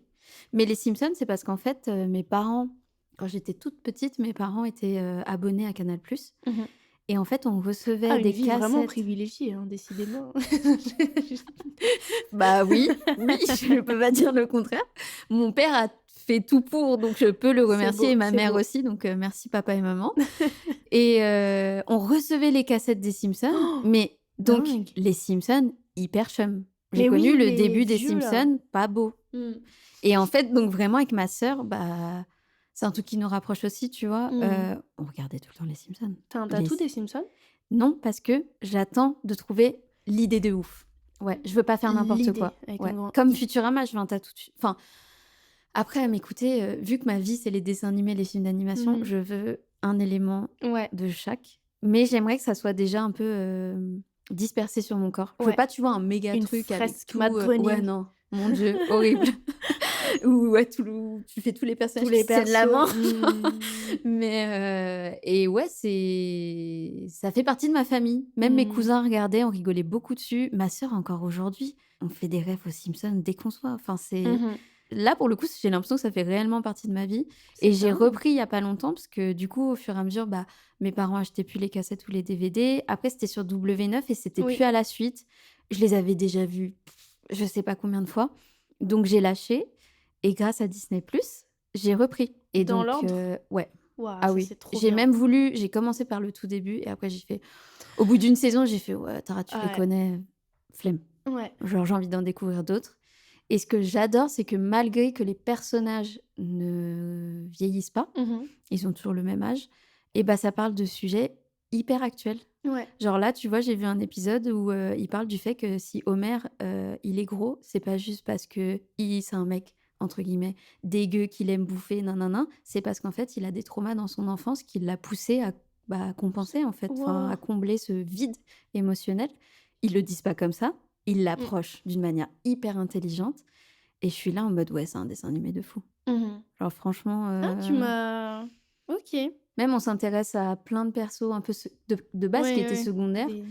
Mais les Simpsons, c'est parce qu'en fait, mes parents, quand j'étais toute petite, mes parents étaient, abonnés à Canal+ Mmh. et en fait, on Ah, recevait une des vie vraiment cassettes. privilégiée, hein, décidément. Bah oui, oui, je peux pas dire le contraire. Mon père a fait tout pour, donc je peux le C'est remercier beau, et ma c'est mère beau. aussi, donc merci papa et maman. Et on recevait les cassettes des Simpsons, Oh, mais donc dingue! les Simpsons, hyper chum. J'ai Mais connu oui, le les début des vieux là. Simpsons, pas beau. Mmh. Et en fait, donc vraiment avec ma sœur, bah, c'est un truc qui nous rapproche aussi, tu vois? Mmh. On regardait tout le temps les Simpsons. Tu as un Les tatou des Simpsons? Non, parce que j'attends de trouver l'idée de ouf. Ouais, je veux pas faire n'importe L'idée quoi. avec un Ouais, grand comme I. Futurama, je veux un tatou dessus. Enfin, après à m'écouter, vu que ma vie, c'est les dessins animés, les films d'animation, Mmh. je veux un élément Ouais, de chaque. Mais j'aimerais que ça soit déjà un peu, dispersé sur mon corps. Je veux ouais. pas, tu vois, un méga Une truc avec fresque tout, Matt ouais, Groening. non, mon Dieu, horrible. Ou ouais, où tu fais tous les personnages Tous qui les se tiennent la main. persos. Mmh. Mais et ouais, ça fait partie de ma famille. Même mes Mmh. cousins regardaient, on rigolait beaucoup dessus. Ma sœur encore aujourd'hui, on fait des rêves aux Simpsons dès qu'on se voit. Enfin, c'est Mmh. là, pour le coup, j'ai l'impression que ça fait réellement partie de ma vie. C'est Et j'ai dingue. repris il y a pas longtemps parce que du coup, au fur et à mesure, mes parents achetaient plus les cassettes ou les DVD. Après, c'était sur W9 et c'était Oui. plus à la suite. Je les avais déjà vus, je sais pas combien de fois. Donc, j'ai lâché. Et grâce à Disney+, j'ai repris. Et Dans donc, l'ordre? ouais. Waouh, Ah ça, oui. c'est trop J'ai bien. même voulu, j'ai commencé par le tout début et après, j'ai fait. Au bout d'une saison, j'ai fait, ouais, Tara, tu les Ouais. connais, flemme. Ouais. Genre, j'ai envie d'en découvrir d'autres. Et ce que j'adore, c'est que malgré que les personnages ne vieillissent pas, Mhm. ils ont toujours le même âge, et ça parle de sujets hyper actuels. Ouais. Genre là, tu vois, j'ai vu un épisode où il parle du fait que si Homer, il est gros, c'est pas juste parce que c'est un mec, entre guillemets, dégueu, qu'il aime bouffer, nanana, c'est parce qu'en fait, il a des traumas dans son enfance qui l'a poussé à compenser, en fait, enfin, à Wow. combler ce vide émotionnel. Ils le disent pas comme ça, ils Mm. l'approchent d'une manière hyper intelligente. Et je suis là en mode, ouais, c'est un dessin animé de fou. Mhm. Genre, franchement, Ah, tu m'as... Ok. même on s'intéresse à plein de persos un peu de base qui Ouais, étaient ouais. secondaires Des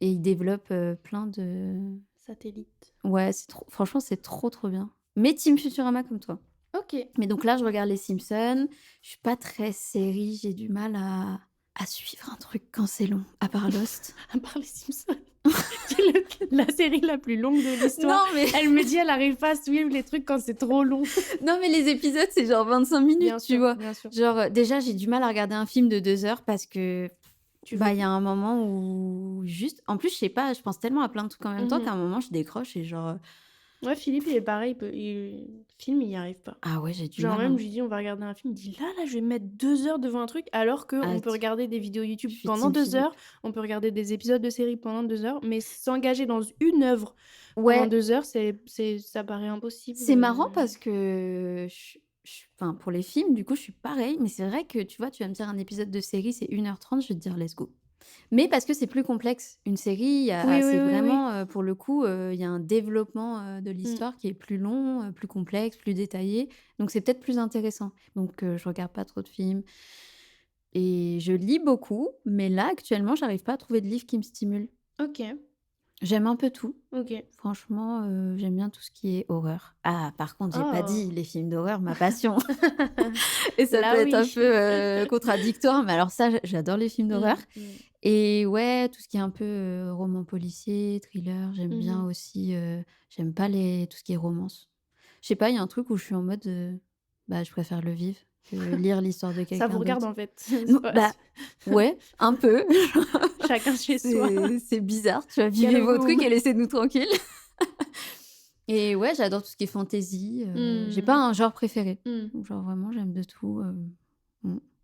et ils développent plein de. satellites. Ouais, franchement, c'est trop, trop bien. Mais Team Futurama comme toi. Ok. Mais donc là, je regarde les Simpsons. Je suis pas très série, j'ai du mal à suivre un truc quand c'est long, à part Lost. À part les Simpsons. C'est la série la plus longue de l'histoire. Non, mais... Elle me dit, elle arrive pas à suivre les trucs quand c'est trop long. non, mais les épisodes, c'est genre 25 minutes, Bien tu sûr, vois. bien sûr. Genre, déjà, j'ai du mal à regarder un film de 2 heures parce que Tu il y a un moment où juste... En plus, je sais pas, je pense tellement à plein de trucs en même temps qu'à un moment, je décroche et genre... Ouais, Philippe, il est pareil. Film, il y arrive pas. Ah ouais, j'ai du Genre mal. même, hein. je lui dis, on va regarder un film. Il dit, là, je vais me mettre 2 heures devant un truc. Alors qu'on Ah, peut regarder des vidéos YouTube je suis pendant team 2 Philippe. heures. On peut regarder des épisodes de séries pendant 2 heures. Mais s'engager dans une œuvre pendant Ouais, 2 heures, ça paraît impossible. c'est marrant parce que... Enfin, pour les films, du coup, je suis pareil. Mais c'est vrai que, tu vois, tu vas me dire un épisode de série, c'est 1h30, je vais te dire let's go. Mais parce que c'est plus complexe. Une série, Oui, c'est oui, oui, vraiment, pour le coup, il y a un développement de Mm. l'histoire qui est plus long, plus complexe, plus détaillé. Donc, c'est peut-être plus intéressant. Donc, je regarde pas trop de films. Et je lis beaucoup. Mais là, actuellement, j'arrive pas à trouver de livre qui me stimule. Ok, J'aime un peu tout. ok. Franchement, j'aime bien tout ce qui est horreur. Ah, par contre, j'ai pas Oh. dit les films d'horreur, ma passion. Et ça Là, peut être un oui. peu contradictoire, mais alors ça, j'adore les films d'horreur. Mm, mm. Et ouais, tout ce qui est un peu roman policier, thriller, j'aime bien Mhm. aussi. J'aime pas tout ce qui est romance. Je sais pas, il y a un truc où je suis en mode, je préfère le vivre que lire l'histoire de Ça quelqu'un vous regarde d'autre. en fait. C'est Non, pas- ouais, un peu. Chacun chez soi. C'est bizarre, tu vois, vivez vos trucs et laissez-nous tranquilles. Et ouais, j'adore tout ce qui est fantasy. J'ai pas un genre préféré. Mm. Genre vraiment, j'aime de tout.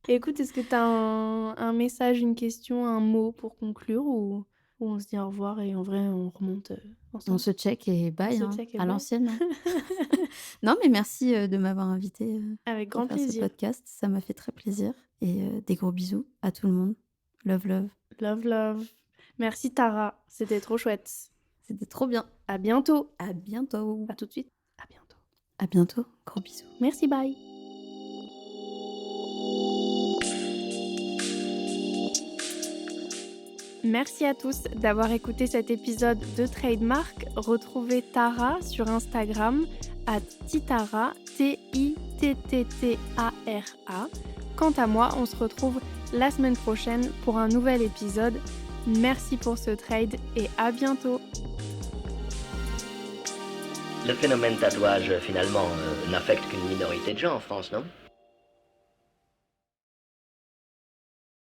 Et écoute, est-ce que tu as un message, une question, un mot pour conclure ou on se dit au revoir et en vrai on remonte On ensemble? se check et bye, se hein, check et à bye. l'ancienne. hein. Non, mais merci de m'avoir invité Avec pour grand faire ce plaisir. podcast. Ça m'a fait très plaisir. Et des gros bisous à tout le monde. Love, love. Love, love. Merci Tara, c'était trop chouette. C'était trop bien. À bientôt. À bientôt. À tout de suite. À bientôt. À bientôt. Gros bisous. Merci, bye. Merci à tous d'avoir écouté cet épisode de Trademark. Retrouvez Tara sur Instagram @titara, TITTTARA. Quant à moi, on se retrouve la semaine prochaine pour un nouvel épisode. Merci pour ce trade et à bientôt. Le phénomène tatouage, finalement, n'affecte qu'une minorité de gens en France, non ?